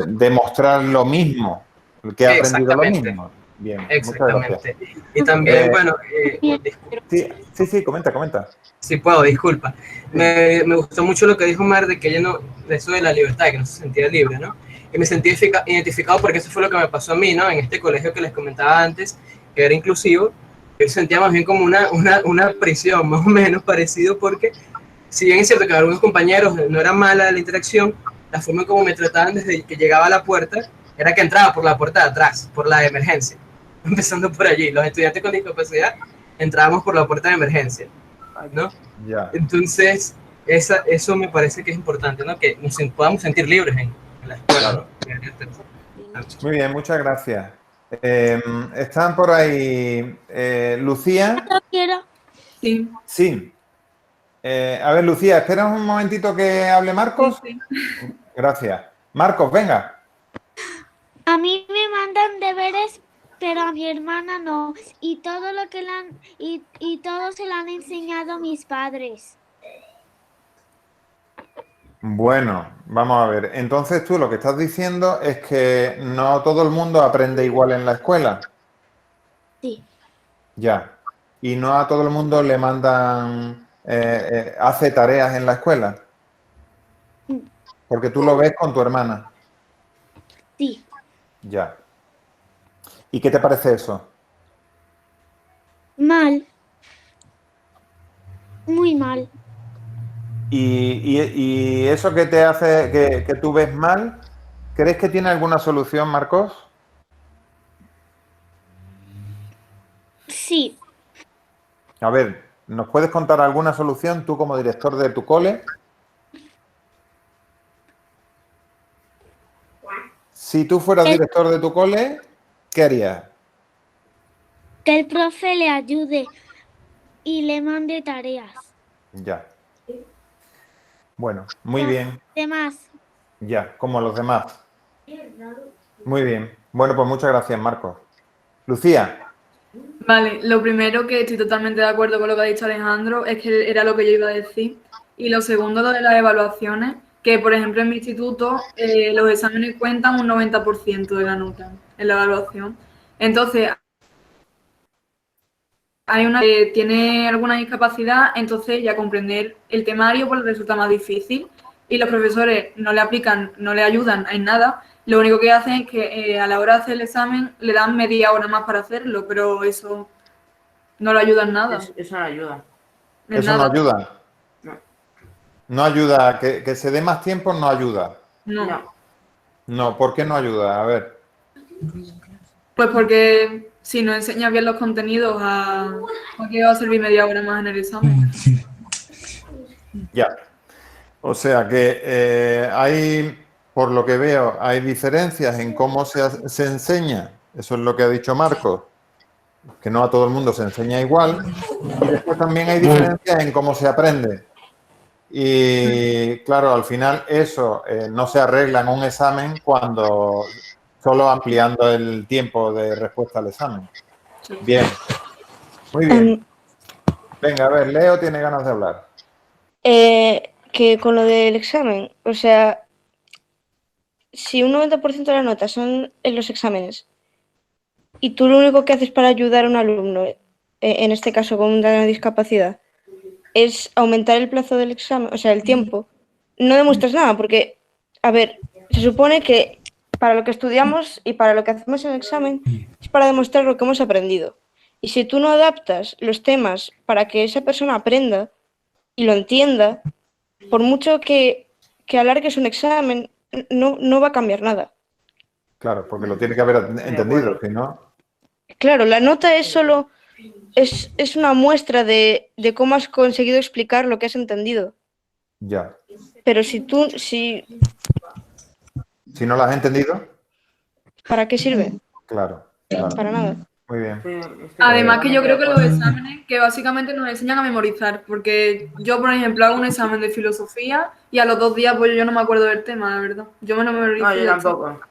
Speaker 1: demostrar lo mismo, que ha aprendido lo mismo. Bien,
Speaker 8: exactamente. Y también, bueno...
Speaker 1: Sí, comenta.
Speaker 8: Sí puedo, disculpa. Me gustó mucho lo que dijo Mar de que ella no, de eso de la libertad, que no se sentía libre, ¿no? Y me sentí identificado porque eso fue lo que me pasó a mí, ¿no? En este colegio que les comentaba antes, que era inclusivo, yo sentía más bien como una prisión, más o menos parecido, porque si bien es cierto que algunos compañeros no era mala la interacción, la forma como me trataban desde que llegaba a la puerta era que entraba por la puerta de atrás, por la de emergencia, empezando por allí. Los estudiantes con discapacidad entrábamos por la puerta de emergencia, ¿no?
Speaker 1: Ya.
Speaker 8: Entonces, eso me parece que es importante, ¿no? Que nos podamos sentir libres en la escuela. ¿No?
Speaker 1: Muy bien, muchas gracias. ¿Están por ahí Lucía?
Speaker 3: Yo quiero.
Speaker 6: Sí.
Speaker 1: Sí. A ver, Lucía, ¿esperas un momentito que hable Marcos?
Speaker 6: Sí.
Speaker 1: Gracias. Marcos, venga.
Speaker 3: A mí me mandan deberes, pero a mi hermana no. Y todo lo que y todo se lo han enseñado mis padres.
Speaker 1: Bueno, vamos a ver. Entonces tú lo que estás diciendo es que no todo el mundo aprende igual en la escuela.
Speaker 3: Sí.
Speaker 1: Ya. Y no a todo el mundo le mandan, hace tareas en la escuela. Porque tú lo ves con tu hermana.
Speaker 3: Sí.
Speaker 1: Ya. ¿Y qué te parece eso?
Speaker 3: Mal. Muy mal.
Speaker 1: ¿Y eso que te hace que tú ves mal, crees que tiene alguna solución, Marcos?
Speaker 3: Sí.
Speaker 1: A ver, ¿nos puedes contar alguna solución tú como director de tu cole? Si tú fueras director de tu cole, ¿qué harías?
Speaker 3: Que el profe le ayude y le mande tareas.
Speaker 1: Ya. Bueno, muy bien.
Speaker 3: Demás.
Speaker 1: Ya, como los demás. Muy bien. Bueno, pues muchas gracias, Marcos. Lucía.
Speaker 6: Vale, lo primero que estoy totalmente de acuerdo con lo que ha dicho Alejandro es que era lo que yo iba a decir. Y lo segundo, lo de las evaluaciones, que por ejemplo en mi instituto los exámenes cuentan un 90% de la nota en la evaluación. Entonces, hay una que tiene alguna discapacidad, entonces ya comprender el temario pues le resulta más difícil y los profesores no le aplican, no le ayudan en nada. Lo único que hacen es que a la hora de hacer el examen le dan media hora más para hacerlo, pero eso no le ayuda en nada.
Speaker 11: Eso no ayuda.
Speaker 1: Eso no ayuda. No ayuda, que se dé más tiempo no ayuda.
Speaker 6: No.
Speaker 1: No, ¿por qué no ayuda? A ver.
Speaker 6: Pues porque si no enseñas bien los contenidos, ¿a qué va a servir media hora más en el examen?
Speaker 1: Ya. O sea que hay, por lo que veo, hay diferencias en cómo se enseña. Eso es lo que ha dicho Marcos, que no a todo el mundo se enseña igual. Y después también hay diferencias en cómo se aprende. Y claro, al final eso no se arregla en un examen cuando solo ampliando el tiempo de respuesta al examen. Bien. Muy bien. Venga, a ver, Leo tiene ganas de hablar.
Speaker 10: Que con lo del examen, o sea, si un 90% de las notas son en los exámenes y tú lo único que haces para ayudar a un alumno, en este caso con una discapacidad, es aumentar el plazo del examen, o sea, el tiempo, no demuestras nada, porque, a ver, se supone que para lo que estudiamos y para lo que hacemos en el examen es para demostrar lo que hemos aprendido. Y si tú no adaptas los temas para que esa persona aprenda y lo entienda, por mucho que alargues un examen, no va a cambiar nada.
Speaker 1: Claro, porque lo tiene que haber entendido, si no...
Speaker 10: Claro, la nota es solo... Es una muestra de cómo has conseguido explicar lo que has entendido.
Speaker 1: Ya.
Speaker 10: Pero si
Speaker 1: no lo has entendido...
Speaker 10: ¿Para qué sirve?
Speaker 1: Claro.
Speaker 10: Para nada.
Speaker 1: Muy bien.
Speaker 6: Además que yo creo que los exámenes que básicamente nos enseñan a memorizar, porque yo, por ejemplo, hago un examen de filosofía y a los 2 días pues yo no me acuerdo del tema, la verdad. Yo me lo memorizo.
Speaker 11: No, yo tampoco.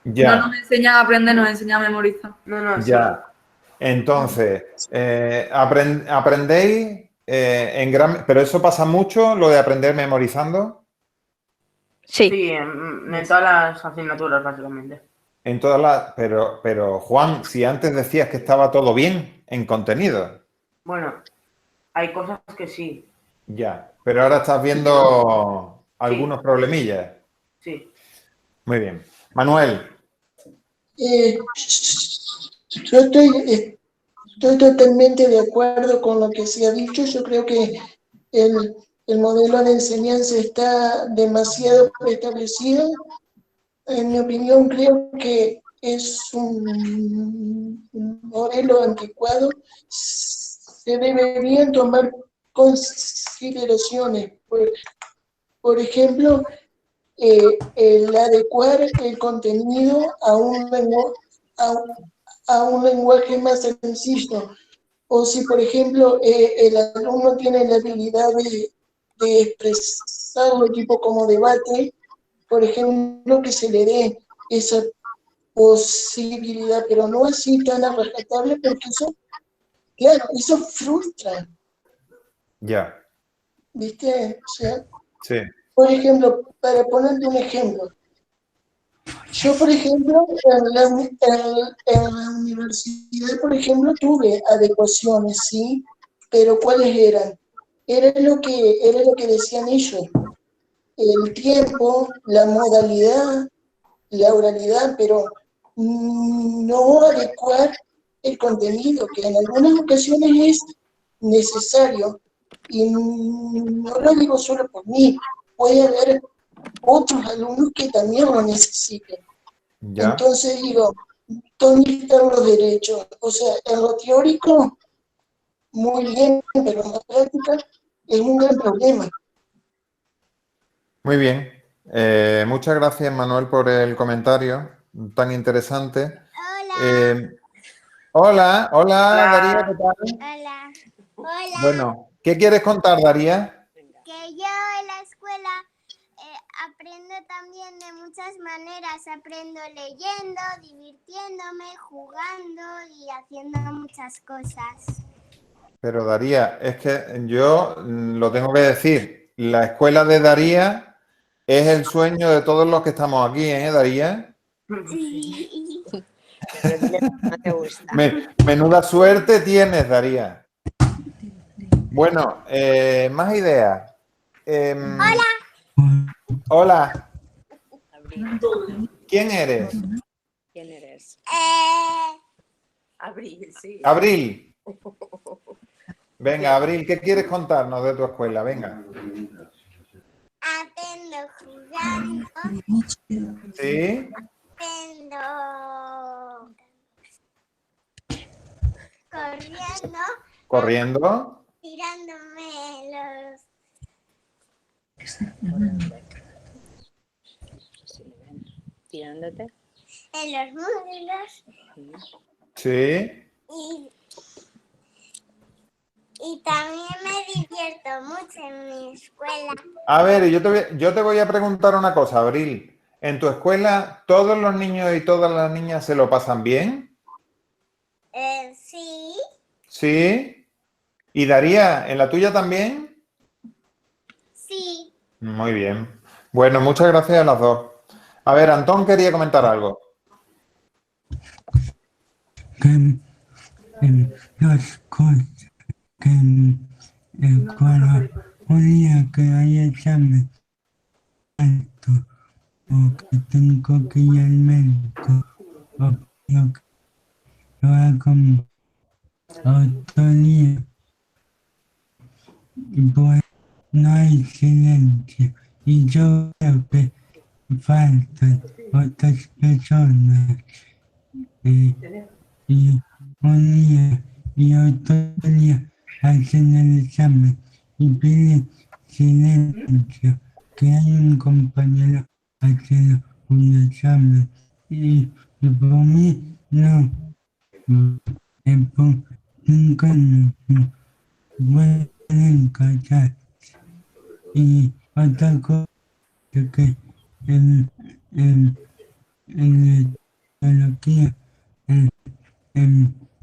Speaker 1: Ya.
Speaker 6: No nos enseñan a aprender, nos enseñan a memorizar.
Speaker 1: Ya. Entonces, aprendéis en gran... Pero eso pasa mucho, lo de aprender memorizando.
Speaker 11: Sí, en todas las asignaturas, básicamente.
Speaker 1: En todas las... Pero, Juan, si antes decías que estaba todo bien en contenido.
Speaker 11: Bueno, hay cosas que sí.
Speaker 1: Ya, pero ahora estás viendo algunos problemillas.
Speaker 11: Sí.
Speaker 1: Muy bien. Manuel.
Speaker 12: Yo estoy totalmente de acuerdo con lo que se ha dicho. Yo creo que el modelo de enseñanza está demasiado establecido. En mi opinión, creo que es un modelo anticuado. Se deberían tomar consideraciones. Por ejemplo, el adecuar el contenido a un lenguaje más sencillo. O si, por ejemplo, el alumno tiene la habilidad de expresarlo tipo como debate, por ejemplo, que se le dé esa posibilidad, pero no así tan a rajatabla, porque eso, claro, eso frustra.
Speaker 1: Ya.
Speaker 12: ¿Viste? O sea,
Speaker 1: sí.
Speaker 12: Por ejemplo, para ponerte un ejemplo, yo, por ejemplo, en la universidad, por ejemplo, tuve adecuaciones, ¿sí? Pero ¿cuáles eran? Era lo que decían ellos. El tiempo, la modalidad, la oralidad, pero no adecuar el contenido, que en algunas ocasiones es necesario. Y no lo digo solo por mí, puede haber otros alumnos que también lo necesiten.
Speaker 1: Ya.
Speaker 12: Entonces digo, ¿dónde están los derechos? O sea, en lo teórico, muy bien, pero en la práctica es un gran problema.
Speaker 1: Muy bien. Muchas gracias, Manuel, por el comentario tan interesante. Hola, Daría, ¿qué tal?
Speaker 9: Hola. Hola.
Speaker 1: Bueno, ¿qué quieres contar, Daría?
Speaker 9: Que yo en la escuela aprendo también de muchas maneras. Aprendo leyendo, divirtiéndome, jugando y haciendo muchas cosas.
Speaker 1: Pero Daría, es que yo lo tengo que decir. La escuela de Daría es el sueño de todos los que estamos aquí, ¿eh, Daría?
Speaker 9: Sí.
Speaker 14: Pero dile que no te gusta.
Speaker 1: Menuda suerte tienes, Daría. Bueno, más ideas. Hola. ¿Quién eres?
Speaker 14: ¿Quién eres? Abril, sí.
Speaker 1: Abril. Venga, Abril, ¿qué quieres contarnos de tu escuela? Venga.
Speaker 9: Aprendo jugando.
Speaker 1: ¿Sí?
Speaker 9: Aprendo corriendo.
Speaker 1: ¿Corriendo?
Speaker 9: Tirándome los...
Speaker 14: Tirándote.
Speaker 9: en los muslos.
Speaker 1: Sí.
Speaker 9: Y también me divierto mucho en mi escuela.
Speaker 1: A ver, yo te voy a preguntar una cosa, Abril. ¿En tu escuela todos los niños y todas las niñas se lo pasan bien?
Speaker 9: Sí.
Speaker 1: ¿Sí? ¿Y Daría, en la tuya también?
Speaker 9: Sí.
Speaker 1: Muy bien. Bueno, muchas gracias a las dos. A ver, Antón quería comentar algo.
Speaker 13: Las cosas que cuando un día que hay examen alto o que tengo que ir al médico o yo que lo hago otro día, pues no hay silencio y yo veo que faltan otras personas y un día y otro día hacen el examen y piden silencio, que hay un compañero haciendo un examen y por mí no, nunca pueden callar. Y otra cosa que en la tecnología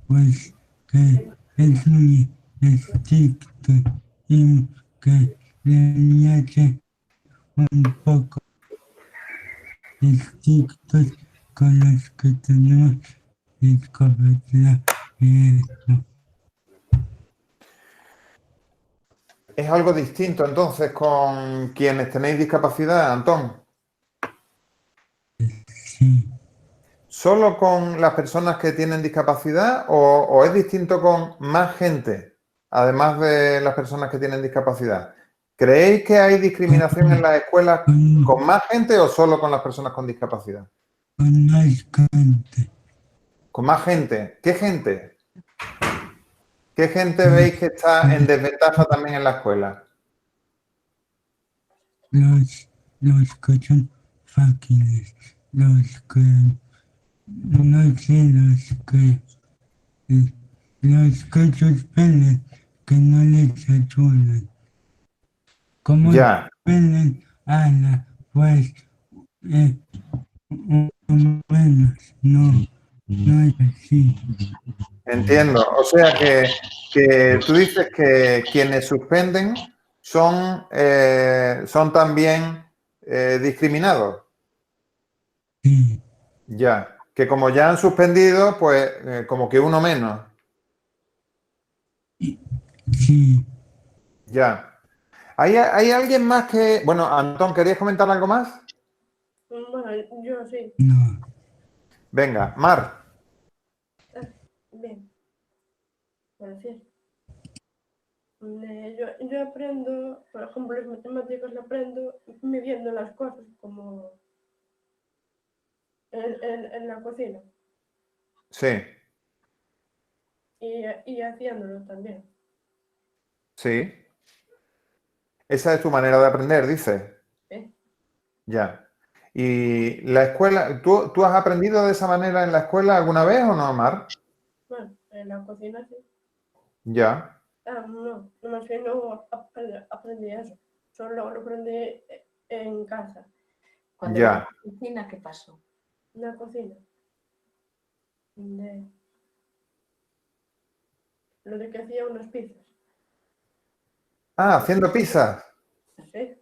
Speaker 13: pues que es muy estricto y que debería ser un poco estrictos con los que tenemos discapacidad y esto.
Speaker 1: ¿Es algo distinto entonces con quienes tenéis discapacidad, Antón?
Speaker 13: Sí.
Speaker 1: ¿Solo con las personas que tienen discapacidad o es distinto con más gente, además de las personas que tienen discapacidad? ¿Creéis que hay discriminación en las escuelas con más gente o solo con las personas con discapacidad?
Speaker 13: Con más gente.
Speaker 1: ¿Con más gente? ¿Qué gente? ¿Qué gente veis que está en desventaja también en la escuela?
Speaker 13: Los que son frágiles, los que no sé, los que suspenden, que no les ayudan. Como
Speaker 1: Ya.
Speaker 13: suspenden, Ana, pues, menos, no es así.
Speaker 1: Entiendo. O sea que tú dices que quienes suspenden son también discriminados.
Speaker 13: Sí.
Speaker 1: Ya. Que como ya han suspendido, pues como que uno menos.
Speaker 13: Sí.
Speaker 1: Ya. ¿Hay alguien más que... Bueno, Antón, ¿querías comentar algo más?
Speaker 16: Bueno, yo sí.
Speaker 13: No.
Speaker 1: Venga, Mar.
Speaker 16: Bien. Gracias. Yo aprendo, por ejemplo, las matemáticas las aprendo midiendo las cosas, como en la cocina.
Speaker 1: Sí.
Speaker 16: Y haciéndolo también.
Speaker 1: Sí. Esa es tu manera de aprender, dices.
Speaker 16: ¿eh?
Speaker 1: Ya. ¿Y la escuela, tú has aprendido de esa manera en la escuela alguna vez o no, Mar?
Speaker 16: Bueno, en la cocina sí.
Speaker 1: Ya.
Speaker 16: No, más que no aprendí eso. Solo lo aprendí en casa.
Speaker 17: Cuando
Speaker 1: Ya.
Speaker 17: ibas a la cocina, ¿qué pasó?
Speaker 16: En la cocina. Lo de que hacía unas pizzas.
Speaker 1: Ah, haciendo pizzas.
Speaker 16: Sí,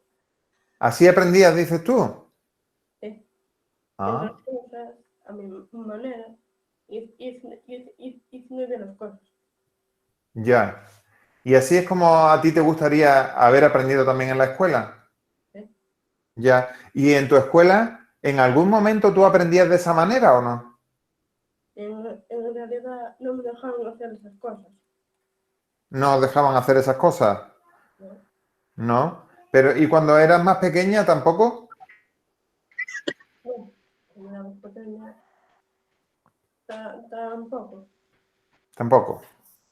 Speaker 1: Así aprendías, dices tú.
Speaker 16: sí.
Speaker 1: Ah,
Speaker 16: Las cosas a mi manera. Hice muy bien las cosas.
Speaker 1: ya. ¿Y así es como a ti te gustaría haber aprendido también en la escuela?
Speaker 16: Sí.
Speaker 1: Ya. ¿Y en tu escuela, en algún momento tú aprendías de esa manera o no?
Speaker 16: En realidad no me dejaron hacer esas cosas.
Speaker 1: ¿No os dejaban hacer esas cosas?
Speaker 16: ¿No?
Speaker 1: ¿No? Pero, ¿y cuando eras más pequeña tampoco?
Speaker 16: Bueno, cuando era más pequeña tampoco.
Speaker 1: Tampoco.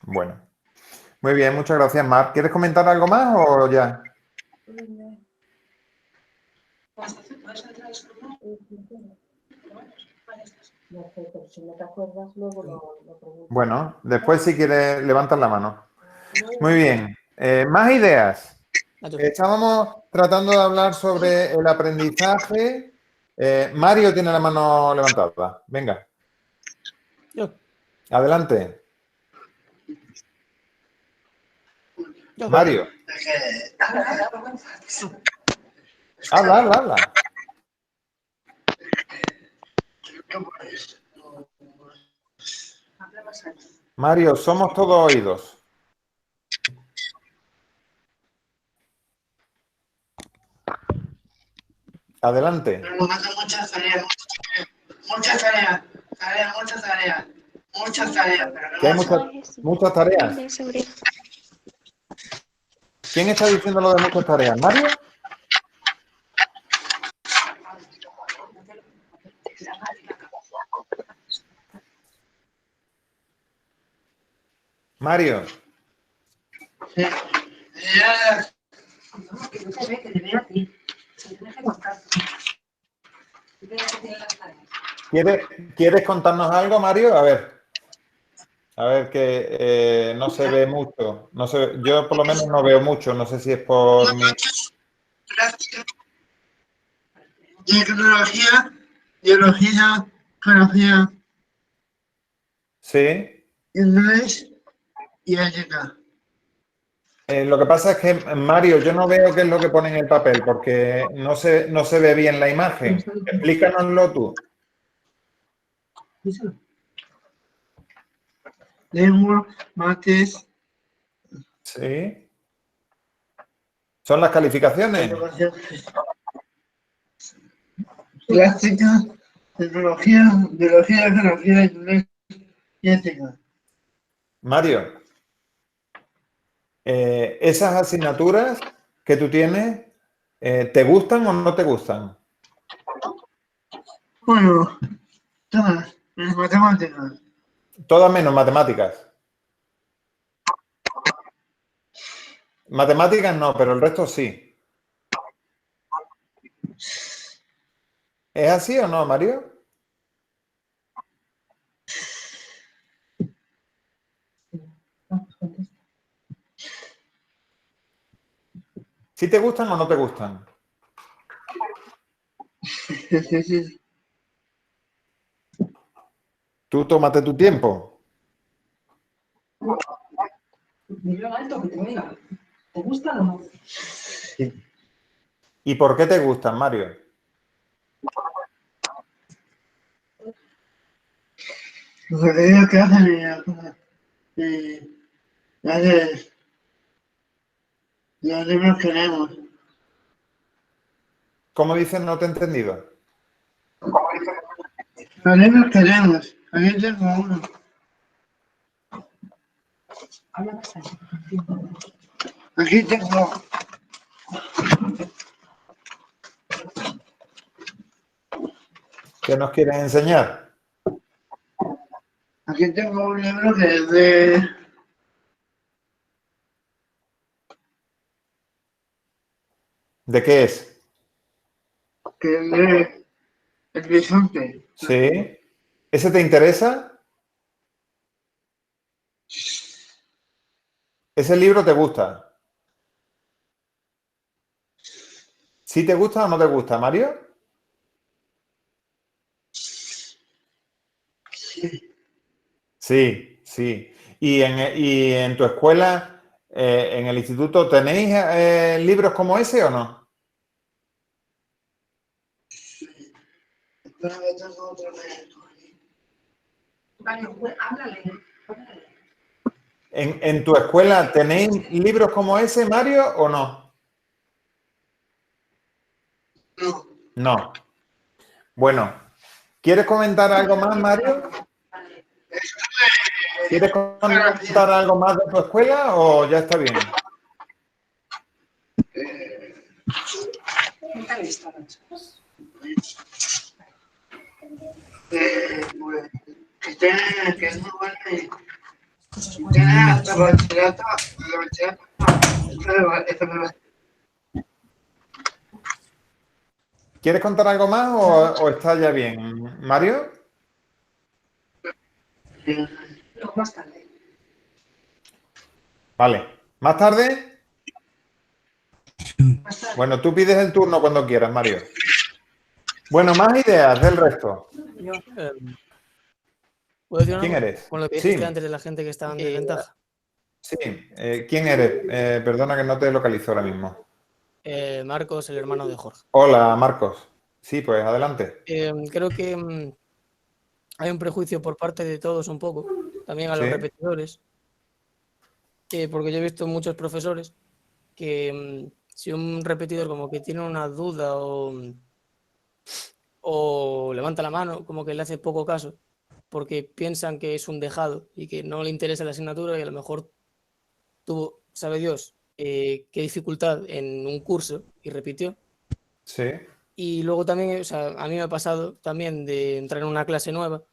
Speaker 1: Bueno. Muy bien, muchas gracias, Mar. ¿Quieres comentar algo más o ya?
Speaker 17: No sé, pero si no te acuerdas, luego lo preguntas.
Speaker 1: Bueno, después si quieres levantas la mano. Muy bien. ¿Más ideas? Estábamos tratando de hablar sobre el aprendizaje. Mario tiene la mano levantada. Venga.
Speaker 5: Yo.
Speaker 1: Adelante.
Speaker 5: Yo.
Speaker 1: Mario. Habla. Mario, somos todos oídos. Adelante.
Speaker 12: Muchas tareas. Muchas tareas. Pero
Speaker 1: Que hay muchas tareas. ¿Quién está diciendo lo de muchas tareas? ¿Mario? Mario.
Speaker 12: Sí.
Speaker 1: ¿Quieres contarnos algo, Mario? A ver. A ver, que no se ve mucho. No sé, yo por lo menos no veo mucho. No sé si es por mi...
Speaker 12: Tecnología, biología, geografía,
Speaker 1: Sí.
Speaker 12: inglés y ética.
Speaker 1: Lo que pasa es que, Mario, yo no veo qué es lo que pone en el papel porque no se ve bien la imagen. Explícanoslo tú.
Speaker 12: Lengua, mates.
Speaker 1: Sí. ¿Son las calificaciones?
Speaker 12: Plástica, tecnología, biología, geografía, inglés y ética.
Speaker 1: Mario, esas asignaturas que tú tienes, ¿te gustan o no te gustan?
Speaker 12: Bueno, todas, las matemáticas.
Speaker 1: Todas menos matemáticas. Matemáticas no, pero el resto sí. ¿Es así o no, Mario? ¿Sí te gustan o no te gustan?
Speaker 12: Sí.
Speaker 1: Tú tómate tu tiempo.
Speaker 17: Mira alto que te oiga. ¿Te gusta o no?
Speaker 1: ¿Y por qué te gustan, Mario?
Speaker 12: Lo que digo que hacen los libros que leemos.
Speaker 1: ¿Cómo dices? No te he entendido.
Speaker 12: Los libros que leemos. Aquí tengo uno. Aquí tengo.
Speaker 1: ¿Qué nos quieres enseñar?
Speaker 12: Aquí tengo un libro que es de
Speaker 1: ¿De qué es?
Speaker 12: Que es de El Bisonte.
Speaker 1: Sí. ¿Ese te interesa? ¿Ese libro te gusta? ¿Sí te gusta o no te gusta, Mario? Sí, sí. ¿Y en tu escuela, en el instituto, tenéis libros como ese o no? ¿En tu escuela tenéis libros como ese, Mario, o no?
Speaker 12: No.
Speaker 1: No. Bueno, ¿quieres comentar algo más, Mario? ¿Quieres comentar algo más de tu escuela o ya está bien?
Speaker 12: Pues, que es muy buena y tiene hasta bachillerato,
Speaker 1: ¿Quieres contar algo más o está ya bien, Mario?
Speaker 18: Más tarde.
Speaker 1: Vale. ¿Más tarde? Bueno, tú pides el turno cuando quieras, Mario. Bueno, más ideas del resto.
Speaker 5: ¿Puedo decir
Speaker 1: ¿Quién
Speaker 5: algo?
Speaker 1: eres?
Speaker 5: Con lo que
Speaker 1: Sí.
Speaker 5: dijiste antes de la gente que estaba en desventaja.
Speaker 1: Sí. ¿Quién eres? Perdona que no te localizo ahora mismo.
Speaker 5: Marcos, el hermano de Jorge.
Speaker 1: Hola, Marcos. Sí, pues adelante.
Speaker 5: Creo que hay un prejuicio por parte de todos un poco, también a los
Speaker 1: Sí.
Speaker 5: repetidores, porque yo he visto muchos profesores que si un repetidor como que tiene una duda o levanta la mano, como que le hace poco caso, porque piensan que es un dejado y que no le interesa la asignatura y a lo mejor tuvo, sabe Dios, qué dificultad en un curso y repitió.
Speaker 1: Sí.
Speaker 5: Y luego también, o sea, a mí me ha pasado también de entrar en una clase nueva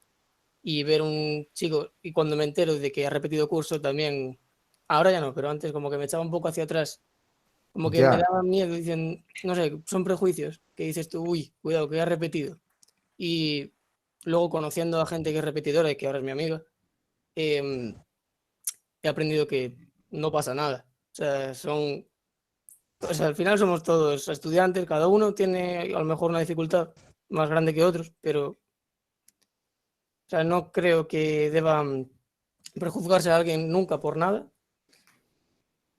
Speaker 5: y ver un chico, y cuando me entero de que ha repetido curso también, ahora ya no, pero antes como que me echaba un poco hacia atrás, como que me
Speaker 1: Ya.
Speaker 5: daba miedo, dicen, no sé, son prejuicios, que dices tú, uy, cuidado, que ha repetido. Y luego conociendo a gente que es repetidora y que ahora es mi amiga, he aprendido que no pasa nada. O sea, al final somos todos estudiantes, cada uno tiene a lo mejor una dificultad más grande que otros, pero o sea, no creo que deban prejuzgarse a alguien nunca por nada.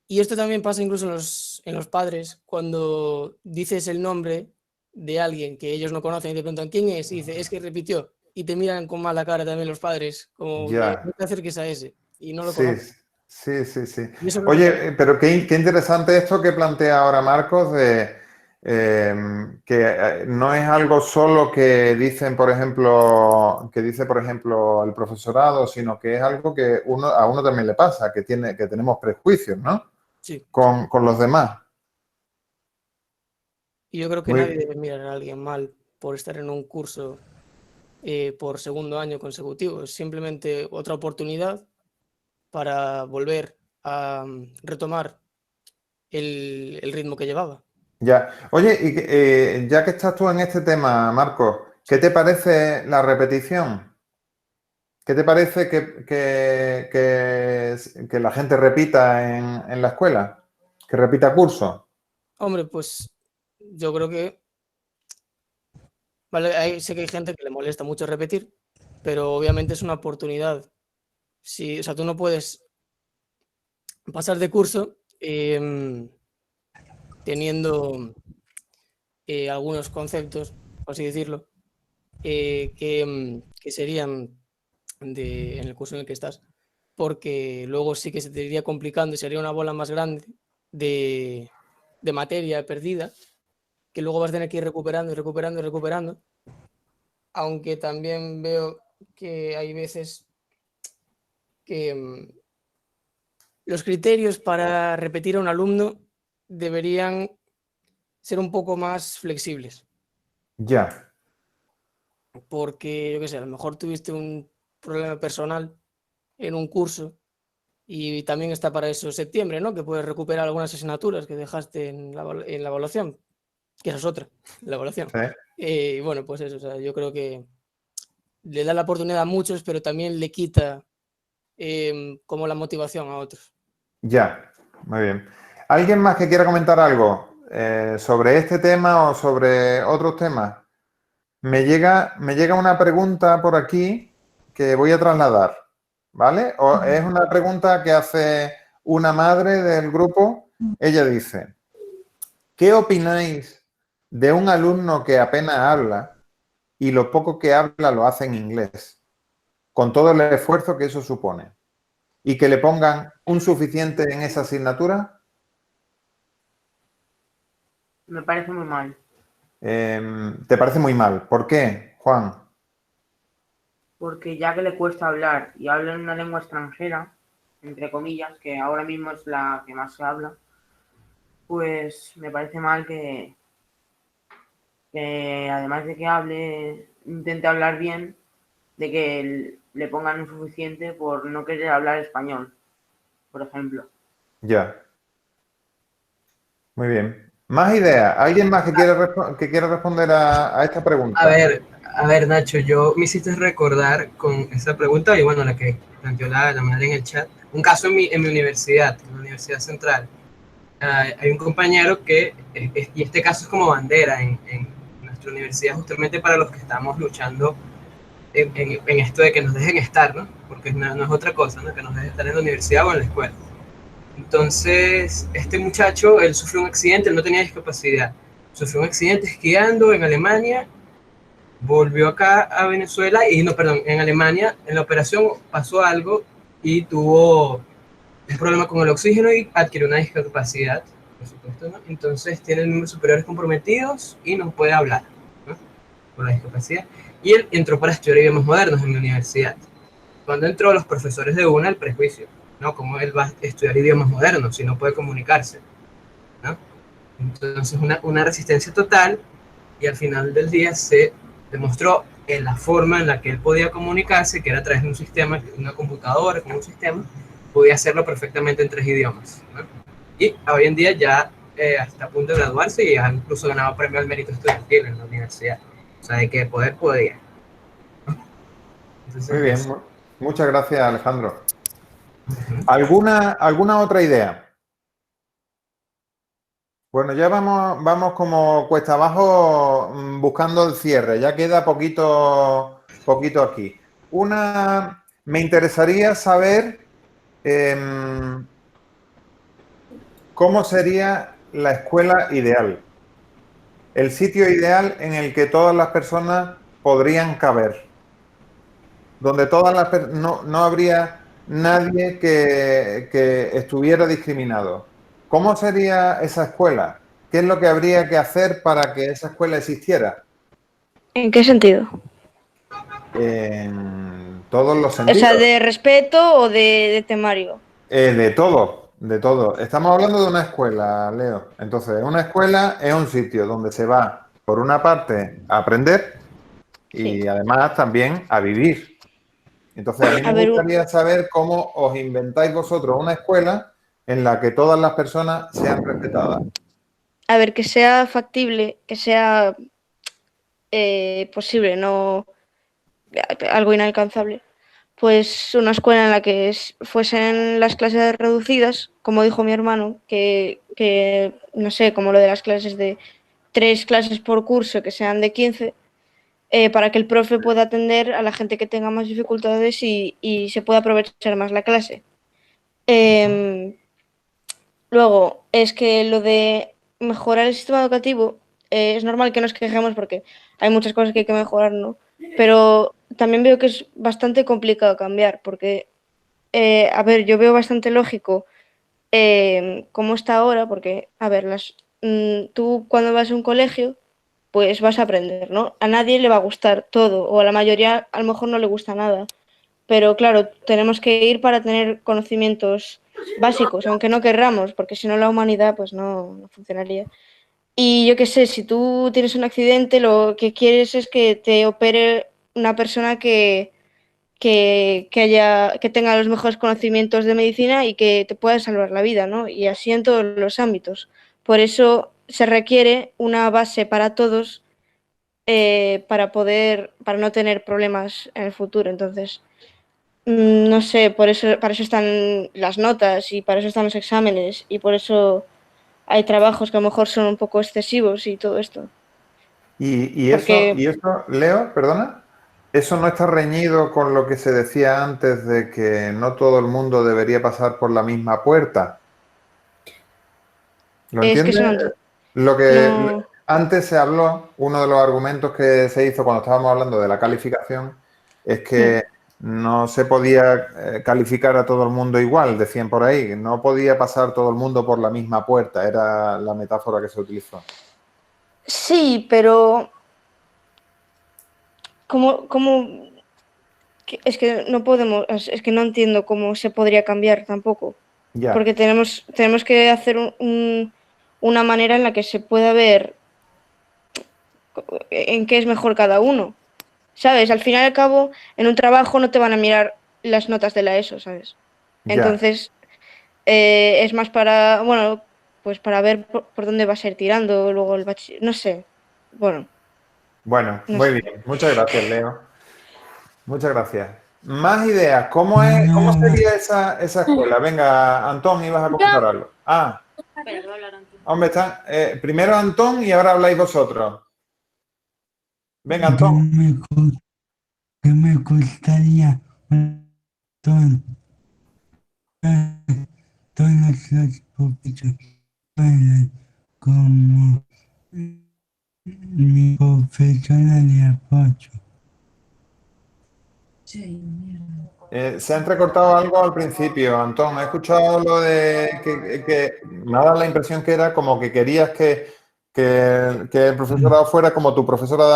Speaker 5: Y esto también pasa incluso en los padres, cuando dices el nombre de alguien que ellos no conocen y te preguntan quién es, y dice, es que repitió, y te miran con mala cara también los padres, como que no
Speaker 1: Ya.
Speaker 5: te acerques a ese, y no lo
Speaker 1: Sí,
Speaker 5: conoces.
Speaker 1: sí, sí, sí.
Speaker 5: Y eso creo que
Speaker 1: Oye, pero qué interesante esto que plantea ahora Marcos de que no es algo solo que dicen, por ejemplo, que dice, por ejemplo, el profesorado, sino que es algo que a uno también le pasa, que tenemos prejuicios, ¿no?
Speaker 5: Sí.
Speaker 1: Con los demás.
Speaker 5: Y yo creo que
Speaker 1: Muy-
Speaker 5: nadie debe mirar a alguien mal por estar en un curso por segundo año consecutivo. Es simplemente otra oportunidad para volver a retomar el ritmo que llevaba.
Speaker 1: Ya. Oye, y ya que estás tú en este tema, Marcos, ¿qué te parece la repetición? ¿Qué te parece que la gente repita en la escuela? ¿Que repita curso?
Speaker 5: Hombre, pues yo creo que vale, sé que hay gente que le molesta mucho repetir, pero obviamente es una oportunidad. O sea, tú no puedes pasar de curso teniendo algunos conceptos, por así decirlo, que serían en el curso en el que estás, porque luego sí que se te iría complicando y sería una bola más grande de materia perdida, que luego vas a tener que ir recuperando y recuperando y recuperando, aunque también veo que hay veces que los criterios para repetir a un alumno deberían ser un poco más flexibles.
Speaker 1: Ya.
Speaker 5: Porque, yo qué sé, a lo mejor tuviste un problema personal en un curso y también está para eso septiembre, ¿no? Que puedes recuperar algunas asignaturas que dejaste en la evaluación. que esa es otra, la evaluación.
Speaker 1: Sí.
Speaker 5: Y bueno, pues eso, o sea, yo creo que le da la oportunidad a muchos, pero también le quita como la motivación a otros.
Speaker 1: Ya, muy bien. ¿Alguien más que quiera comentar algo sobre este tema o sobre otros temas? Me llega una pregunta por aquí que voy a trasladar, ¿vale? Es una pregunta que hace una madre del grupo. Ella dice, ¿qué opináis de un alumno que apenas habla y lo poco que habla lo hace en inglés, con todo el esfuerzo que eso supone? ¿Y que le pongan un suficiente en esa asignatura?
Speaker 11: Me parece muy mal.
Speaker 1: ¿Te parece muy mal? ¿Por qué, Juan?
Speaker 11: Porque ya que le cuesta hablar y habla en una lengua extranjera, entre comillas, que ahora mismo es la que más se habla, pues me parece mal que además de que hable, intente hablar bien, de que le pongan un suficiente por no querer hablar español, por ejemplo.
Speaker 1: Ya. Muy bien. ¿Más ideas? ¿Alguien más que quiera responder a esta pregunta?
Speaker 8: A ver, Nacho, me hiciste recordar con esa pregunta y bueno, la que planteó la madre en el chat, un caso en mi universidad, en la Universidad Central. Hay un compañero que, y este caso es como bandera en nuestra universidad, justamente para los que estamos luchando en esto de que nos dejen estar, ¿no? Porque no es otra cosa, ¿no? Que nos dejen estar en la universidad o en la escuela. Entonces, este muchacho, él sufrió un accidente, él no tenía discapacidad, sufrió un accidente esquiando en Alemania, volvió acá a Venezuela y no, perdón, en Alemania, en la operación pasó algo y tuvo un problema con el oxígeno y adquirió una discapacidad, por supuesto, ¿no? Entonces tiene miembros superiores comprometidos y no puede hablar, ¿no? Por la discapacidad. Y él entró para estudiar idiomas modernos en la universidad. Cuando entró, los profesores de una, el prejuicio, ¿no? ¿Cómo él va a estudiar idiomas modernos si no puede comunicarse? ¿No? Entonces una resistencia total y al final del día se demostró en la forma en la que él podía comunicarse, que era a través de un sistema, una computadora con un sistema, podía hacerlo perfectamente en 3 idiomas, ¿no? Y hoy en día ya está a punto de graduarse y ha incluso ganado premio al mérito estudiantil en la universidad. O sea, de que poder podía. Entonces,
Speaker 1: muy bien, muchas gracias, Alejandro. ¿Alguna otra idea? Bueno, ya vamos como cuesta abajo buscando el cierre, ya queda poquito aquí. Me interesaría saber cómo sería la escuela ideal, el sitio ideal en el que todas las personas podrían caber, donde no habría nadie que estuviera discriminado. ¿Cómo sería esa escuela? ¿Qué es lo que habría que hacer para que esa escuela existiera?
Speaker 10: ¿En qué sentido?
Speaker 1: En todos los
Speaker 10: O
Speaker 1: sentidos.
Speaker 10: sea, ¿de respeto o de temario?
Speaker 1: De todo, de todo. Estamos hablando de una escuela, Leo. Entonces, una escuela es un sitio donde se va, por una parte, a aprender y además también a vivir. Entonces, a mí me gustaría saber cómo os inventáis vosotros una escuela en la que todas las personas sean respetadas.
Speaker 10: A ver, que sea factible, que sea posible, no algo inalcanzable. Pues una escuela en la que fuesen las clases reducidas, como dijo mi hermano, que no sé, como lo de las clases de 3 clases por curso, que sean de 15, para que el profe pueda atender a la gente que tenga más dificultades y se pueda aprovechar más la clase. Luego, es que lo de mejorar el sistema educativo, es normal que nos quejemos porque hay muchas cosas que hay que mejorar, ¿no? Pero también veo que es bastante complicado cambiar porque, a ver, yo veo bastante lógico cómo está ahora porque, a ver, tú cuando vas a un colegio, pues vas a aprender, ¿no? A nadie le va a gustar todo o a la mayoría a lo mejor no le gusta nada. Pero claro, tenemos que ir para tener conocimientos básicos, aunque no querramos, porque si no la humanidad pues no funcionaría. Y yo qué sé, si tú tienes un accidente, lo que quieres es que te opere una persona que tenga los mejores conocimientos de medicina y que te pueda salvar la vida, ¿no? Y así en todos los ámbitos. Por eso se requiere una base para todos para no tener problemas en el futuro. Entonces, no sé, para eso están las notas y para eso están los exámenes y por eso hay trabajos que a lo mejor son un poco excesivos y todo esto.
Speaker 1: Y eso, Leo, perdona, ¿eso no está reñido con lo que se decía antes de que no todo el mundo debería pasar por la misma puerta? ¿Lo entiendes? Lo que antes se habló, uno de los argumentos que se hizo cuando estábamos hablando de la calificación, es que no se podía calificar a todo el mundo igual, decían por ahí, no podía pasar todo el mundo por la misma puerta, era la metáfora que se utilizó.
Speaker 10: Sí, pero es que no podemos, es que no entiendo cómo se podría cambiar tampoco.
Speaker 1: Ya.
Speaker 10: Porque tenemos que hacer una manera en la que se pueda ver en qué es mejor cada uno. ¿Sabes? Al fin y al cabo, en un trabajo no te van a mirar las notas de la ESO, ¿sabes?
Speaker 1: Ya.
Speaker 10: Entonces, es más para, bueno, pues para ver por dónde vas a ir tirando luego el bachiller, no sé. Bueno,
Speaker 1: muy bien. Muchas gracias, Leo. Muchas gracias. Más ideas. ¿Cómo sería esa escuela? Venga, Antón, ibas a comentar algo. Hombre, está. Primero Antón y ahora habláis vosotros. Venga, Antón.
Speaker 13: ¿Qué me gustaría todos los profesores como mi profesora de apoyo?
Speaker 1: Se ha entrecortado algo al principio, Antón. He escuchado lo de que me ha dado la impresión que era como que querías que el profesorado fuera como tu profesora de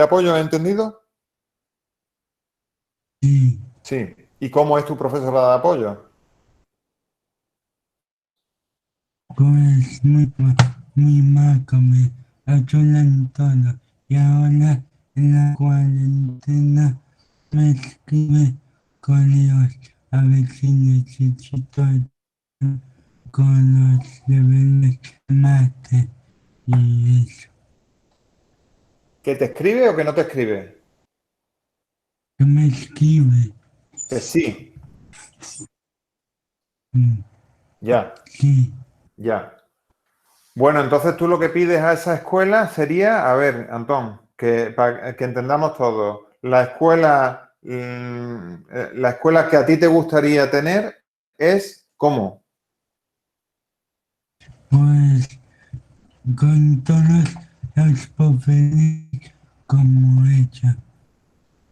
Speaker 1: apoyo, ¿he entendido?
Speaker 13: Sí.
Speaker 1: Sí. ¿Y cómo es tu profesora de apoyo?
Speaker 13: Pues muy mal, me ayudan todo. Y ahora en la cuarentena me escribe con ellos a ver si necesito ayuda con los deberes de mate y eso.
Speaker 1: ¿Que te escribe o que no te escribe?
Speaker 13: Que me escribe.
Speaker 1: Que sí.
Speaker 13: Mm.
Speaker 1: Ya.
Speaker 13: Sí.
Speaker 1: Ya. Bueno, entonces tú lo que pides a esa escuela sería, a ver, Antón, para que entendamos todo, la escuela que a ti te gustaría tener es ¿cómo?
Speaker 13: Pues con todos los profesores como ella.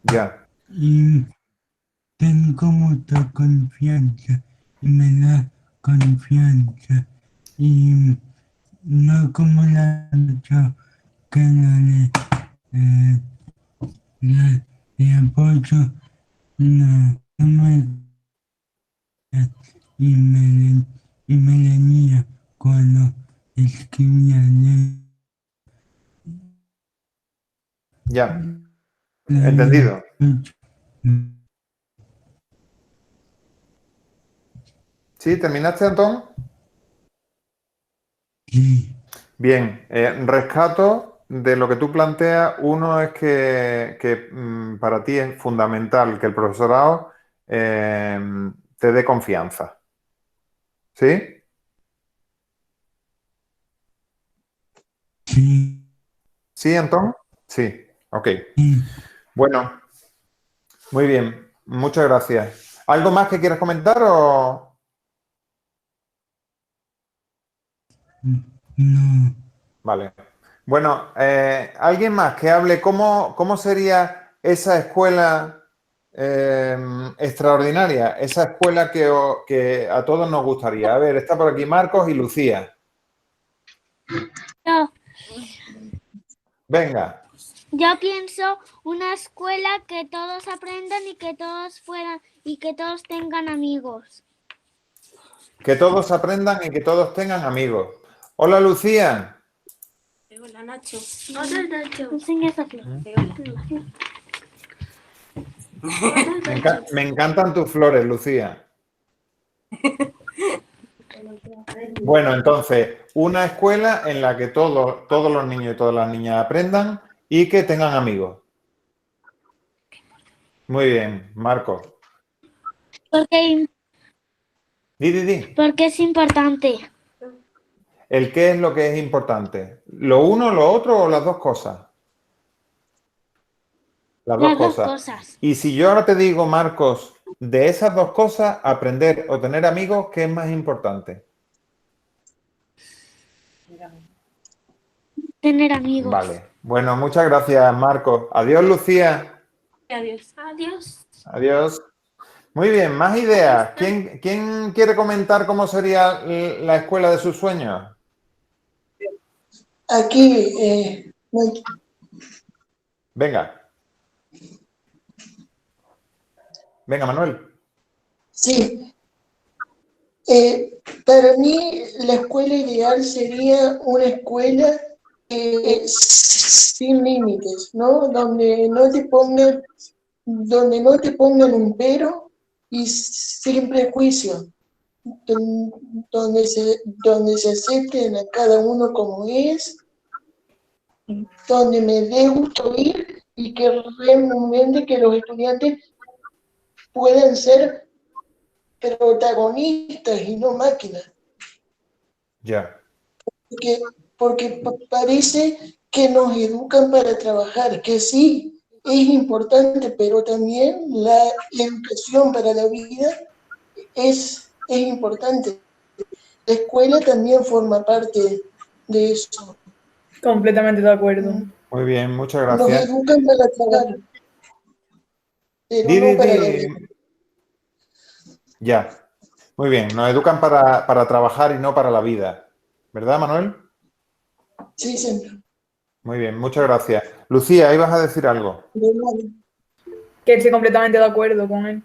Speaker 1: Ya.
Speaker 13: Y tengo mucha confianza y me da confianza. Y no como la otra que de apoyo, no me y me leía cuando escribía.
Speaker 1: Ya. Entendido. ¿Sí? ¿Terminaste, Antón?
Speaker 13: Sí.
Speaker 1: Bien. Rescato de lo que tú planteas. Uno es que para ti es fundamental que el profesorado te dé confianza. ¿Sí?
Speaker 13: Sí.
Speaker 1: ¿Sí, Antón? Sí. Ok. Bueno, muy bien. Muchas gracias. ¿Algo más que quieras comentar o...?
Speaker 13: No.
Speaker 1: Vale. Bueno, ¿alguien más que hable cómo sería esa escuela extraordinaria? Esa escuela que a todos nos gustaría. A ver, está por aquí Marcos y Lucía. Venga.
Speaker 3: Yo pienso una escuela que todos aprendan y que todos tengan amigos.
Speaker 1: Que todos aprendan y que todos tengan amigos. Hola, Lucía.
Speaker 19: Hola, Nacho.
Speaker 3: Hola, Nacho. Enseña esa flor.
Speaker 1: Me encantan tus flores, Lucía. Bueno, entonces, una escuela en la que todos los niños y todas las niñas aprendan y que tengan amigos. Muy bien, Marco.
Speaker 3: Porque,
Speaker 1: Di.
Speaker 3: porque es importante.
Speaker 1: ¿El qué es lo que es importante? ¿Lo uno, lo otro o las dos cosas? Las dos cosas. Y si yo ahora te digo, Marcos, de esas dos cosas, aprender o tener amigos, ¿qué es más importante?
Speaker 3: Tener amigos.
Speaker 1: Vale. Bueno, muchas gracias, Marcos. Adiós, Lucía.
Speaker 3: Adiós. Adiós.
Speaker 1: Adiós. Muy bien, más ideas. ¿Quién quiere comentar cómo sería la escuela de sus sueños?
Speaker 12: Aquí,
Speaker 1: Venga. Venga, Manuel.
Speaker 12: sí. Para mí, la escuela ideal sería una escuela sin límites, ¿no? Donde no te pongan un pero y sin prejuicio, donde se acepten a cada uno como es, donde me dé gusto ir y que realmente que los estudiantes puedan ser protagonistas y no máquinas.
Speaker 1: Ya.
Speaker 12: Porque parece que nos educan para trabajar, que sí, es importante, pero también la educación para la vida es importante. La escuela también forma parte de eso.
Speaker 6: Completamente de acuerdo.
Speaker 1: Muy bien, muchas
Speaker 12: Nos
Speaker 1: gracias.
Speaker 12: educan para trabajar, pero
Speaker 1: Di.
Speaker 12: no para la vida.
Speaker 1: Ya. Muy bien, nos educan para trabajar y no para la vida. ¿Verdad, Manuel?
Speaker 12: Sí, señor.
Speaker 1: Muy bien, muchas gracias. Lucía, ibas a decir algo.
Speaker 6: Que estoy completamente de acuerdo con él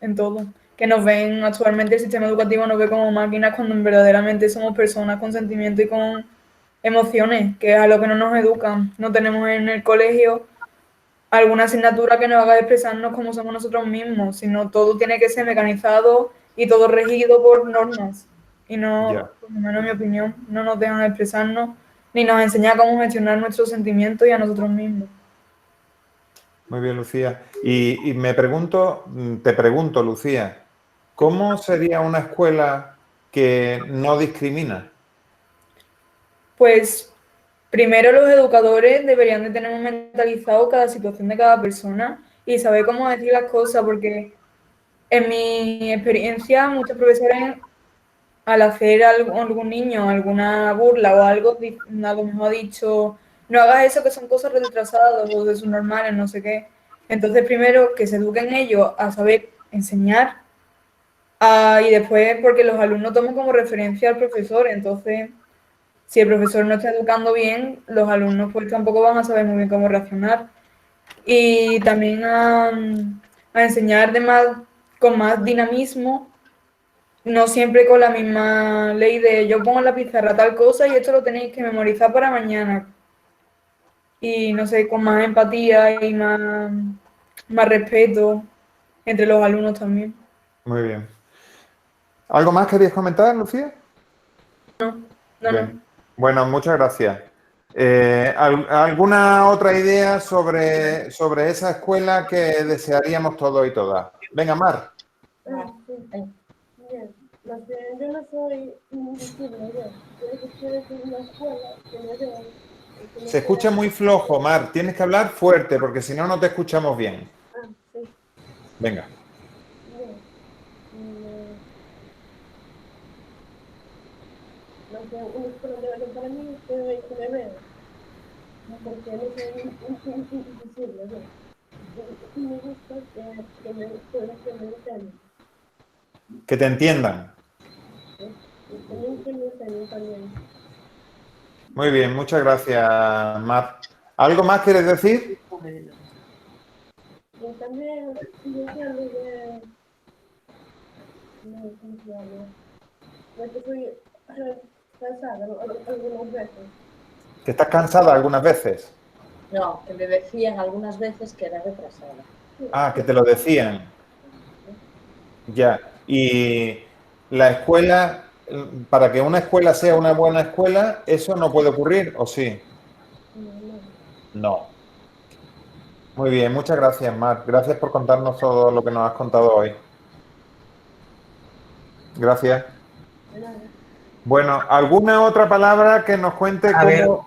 Speaker 6: en todo. Que nos ven actualmente, el sistema educativo nos ve como máquinas cuando verdaderamente somos personas con sentimientos y con emociones, que es a lo que no nos educan. No tenemos en el colegio alguna asignatura que nos haga expresarnos como somos nosotros mismos, sino todo tiene que ser mecanizado y todo regido por normas. Y no, por lo menos en mi opinión, no nos dejan expresarnos ni nos enseñan cómo gestionar nuestros sentimientos y a nosotros mismos.
Speaker 1: Muy bien, Lucía. Y te pregunto, Lucía, ¿cómo sería una escuela que no discrimina?
Speaker 6: Pues primero los educadores deberían de tener mentalizado cada situación de cada persona y saber cómo decir las cosas, porque en mi experiencia muchos profesores al hacer a algún niño alguna burla o algo, a lo mejor ha dicho, no hagas eso que son cosas retrasadas o de sus normales, no sé qué. Entonces primero que se eduquen ellos a saber enseñar y después porque los alumnos toman como referencia al profesor, entonces si el profesor no está educando bien, los alumnos pues tampoco van a saber muy bien cómo reaccionar. Y también a enseñar con más dinamismo, no siempre con la misma ley de yo pongo en la pizarra tal cosa y esto lo tenéis que memorizar para mañana. Y no sé, con más empatía y más respeto entre los alumnos también.
Speaker 1: Muy bien. ¿Algo más querías comentar, Lucía?
Speaker 6: No.
Speaker 1: Bien. Bueno, muchas gracias. ¿Alguna otra idea sobre esa escuela que desearíamos todos y todas? Venga, Mar.
Speaker 16: Bien, porque yo no soy invisible, yo quiero decir una escuela que me dé.
Speaker 1: Se escucha muy flojo, Mar. Tienes que hablar fuerte porque si no, no te escuchamos bien.
Speaker 16: Sí.
Speaker 1: Venga.
Speaker 16: Bien. No sé, una escuela de verdad para mí que me vea. Porque no soy invisible, ¿no? Y me gusta que me entiendan.
Speaker 1: Que te entiendan.
Speaker 16: También que me enseñen también.
Speaker 1: Muy bien, muchas gracias, Mar. ¿Algo más quieres decir?
Speaker 16: Y también deseando de... No, ¿cómo se llama? Porque soy cansada algunas veces.
Speaker 1: ¿Que estás cansada algunas veces?
Speaker 20: No, que me decían algunas veces que era retrasada.
Speaker 1: Ah, que te lo decían. Ya. ¿Y la escuela para que una escuela sea una buena escuela, ¿eso no puede ocurrir o sí? No. Muy bien, muchas gracias, Mar. Gracias por contarnos todo lo que nos has contado hoy. Gracias. Bueno, ¿alguna otra palabra que nos cuente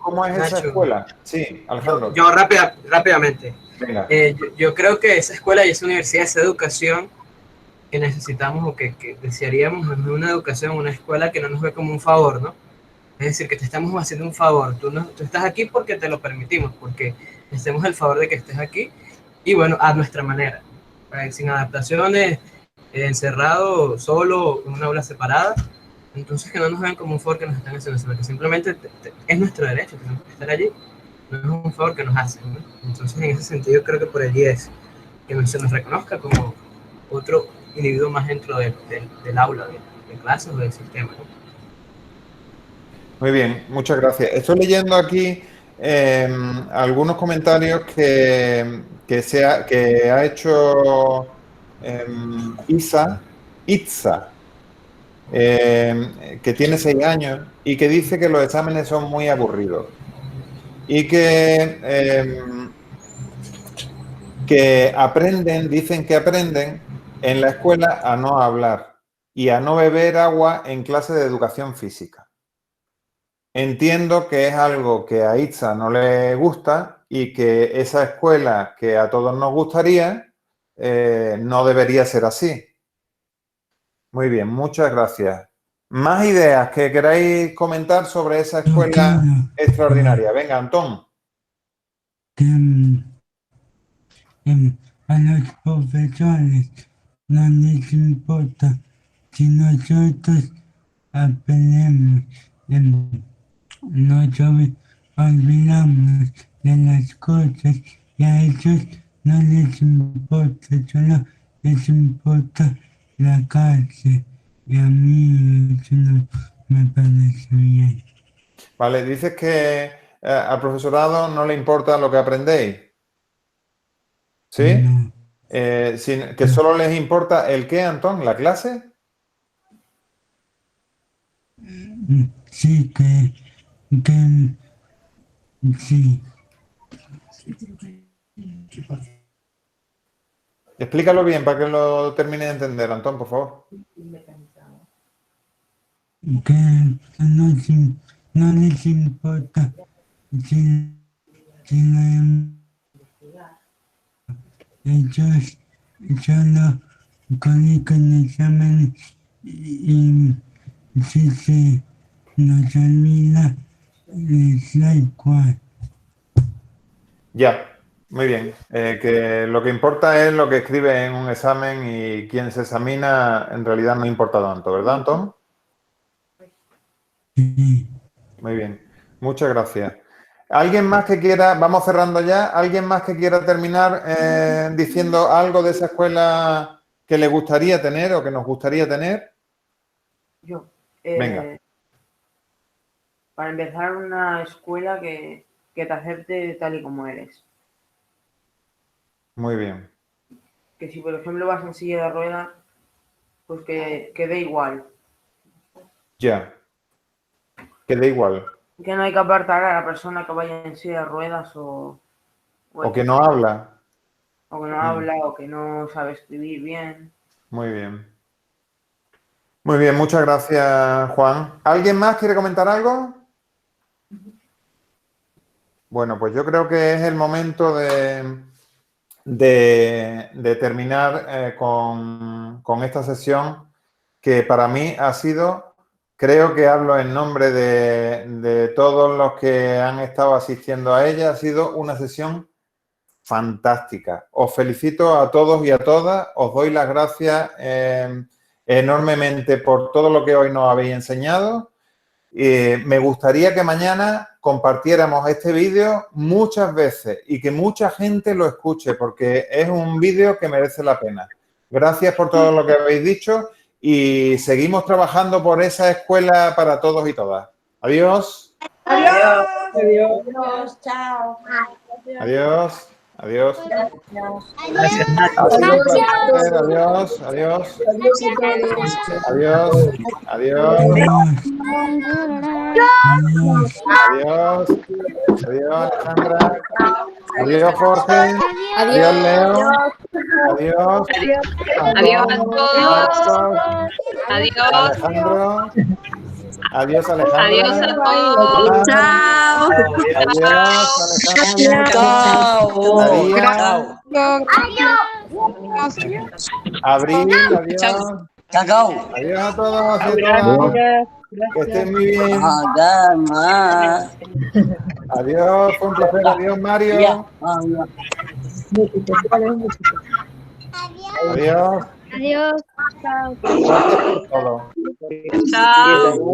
Speaker 1: cómo es esa
Speaker 8: Nacho.
Speaker 1: escuela? Sí, Alejandro.
Speaker 8: Yo rápidamente.
Speaker 1: Venga.
Speaker 8: Yo creo que esa escuela y esa universidad, esa educación que necesitamos o que desearíamos es una educación, una escuela que no nos ve como un favor, ¿no? Es decir, que te estamos haciendo un favor. Tú estás aquí porque te lo permitimos, porque hacemos el favor de que estés aquí y bueno, a nuestra manera, sin adaptaciones, encerrado, solo, en una aula separada. Entonces que no nos vean como un favor que nos están haciendo, sino que simplemente es nuestro derecho, tenemos que estar allí, no es un favor que nos hacen, ¿no? Entonces en ese sentido creo que por allí es que se nos reconozca como otro individuo más dentro del aula, de clases o del sistema, ¿no?
Speaker 1: Muy bien, muchas gracias. Estoy leyendo aquí algunos comentarios que ha hecho Itza, que tiene 6 años y que dice que los exámenes son muy aburridos y que dicen que aprenden en la escuela a no hablar y a no beber agua en clase de educación física. Entiendo que es algo que a Itza no le gusta y que esa escuela que a todos nos gustaría no debería ser así. Muy bien, muchas gracias. ¿Más ideas que queráis comentar sobre esa escuela extraordinaria? Venga, Antón.
Speaker 13: A los profesores no les importa si nosotros aprendemos, nosotros olvidamos de las cosas y a ellos no les importa, solo les importa la clase y a mí eso no me parece bien.
Speaker 1: Vale, dices que al profesorado no le importa lo que aprendéis. ¿Sí?
Speaker 13: No.
Speaker 1: Que solo les importa el qué, Antón, ¿la clase?
Speaker 13: Sí, sí.
Speaker 1: Explícalo bien para que lo termine de entender, Antón, por favor.
Speaker 13: Que no les importa si ellos solo colocan exámenes y si se nos olvida les da igual.
Speaker 1: Ya, muy bien. Que lo que importa es lo que escribe en un examen y quien se examina en realidad no importa tanto, ¿verdad, Antón?
Speaker 13: Sí.
Speaker 1: Muy bien, muchas gracias. ¿Alguien más que quiera, vamos cerrando ya, alguien más que quiera terminar diciendo algo de esa escuela que le gustaría tener o que nos gustaría tener?
Speaker 11: Yo.
Speaker 1: Venga.
Speaker 11: Para empezar, una escuela que te acepte tal y como eres.
Speaker 1: Muy bien.
Speaker 11: Que si, por ejemplo, vas en silla de ruedas, pues que dé igual.
Speaker 1: Ya. Que da igual.
Speaker 11: Que no hay que apartar a la persona que vaya en silla de ruedas o
Speaker 1: que no habla.
Speaker 11: O que no habla o que no sabe escribir bien.
Speaker 1: Muy bien. Muy bien, muchas gracias, Juan. ¿Alguien más quiere comentar algo? Bueno, pues yo creo que es el momento de terminar con esta sesión que para mí ha sido, creo que hablo en nombre de todos los que han estado asistiendo a ella, ha sido una sesión fantástica. Os felicito a todos y a todas, os doy las gracias enormemente por todo lo que hoy nos habéis enseñado. Me gustaría que mañana compartiéramos este vídeo muchas veces y que mucha gente lo escuche porque es un vídeo que merece la pena. Gracias por todo lo que habéis dicho y seguimos trabajando por esa escuela para todos y todas. Adiós.
Speaker 16: Adiós.
Speaker 6: Adiós.
Speaker 16: Adiós. Chao.
Speaker 1: Adiós. Adiós.
Speaker 8: Gracias, Nacho.
Speaker 1: Ha sido un placer. Adiós. Adiós. Adiós. Adiós. Adiós. Adiós, Alejandra. Adiós, Jorge. Adiós, Leo. Adiós.
Speaker 21: Adiós a todos. Adiós.
Speaker 1: Alejandro. Adiós, Alejandra.
Speaker 21: Adiós a todos. Chao.
Speaker 1: Adiós, Alejandra.
Speaker 21: Chao.
Speaker 1: María. Abril, adiós.
Speaker 22: Cacao.
Speaker 1: Adiós a todos y a todas. Que estén muy bien. Adiós, fue un placer. Adiós, Mario. Adiós.
Speaker 4: Adiós. Chao.
Speaker 1: Gracias por todo.
Speaker 21: Chao.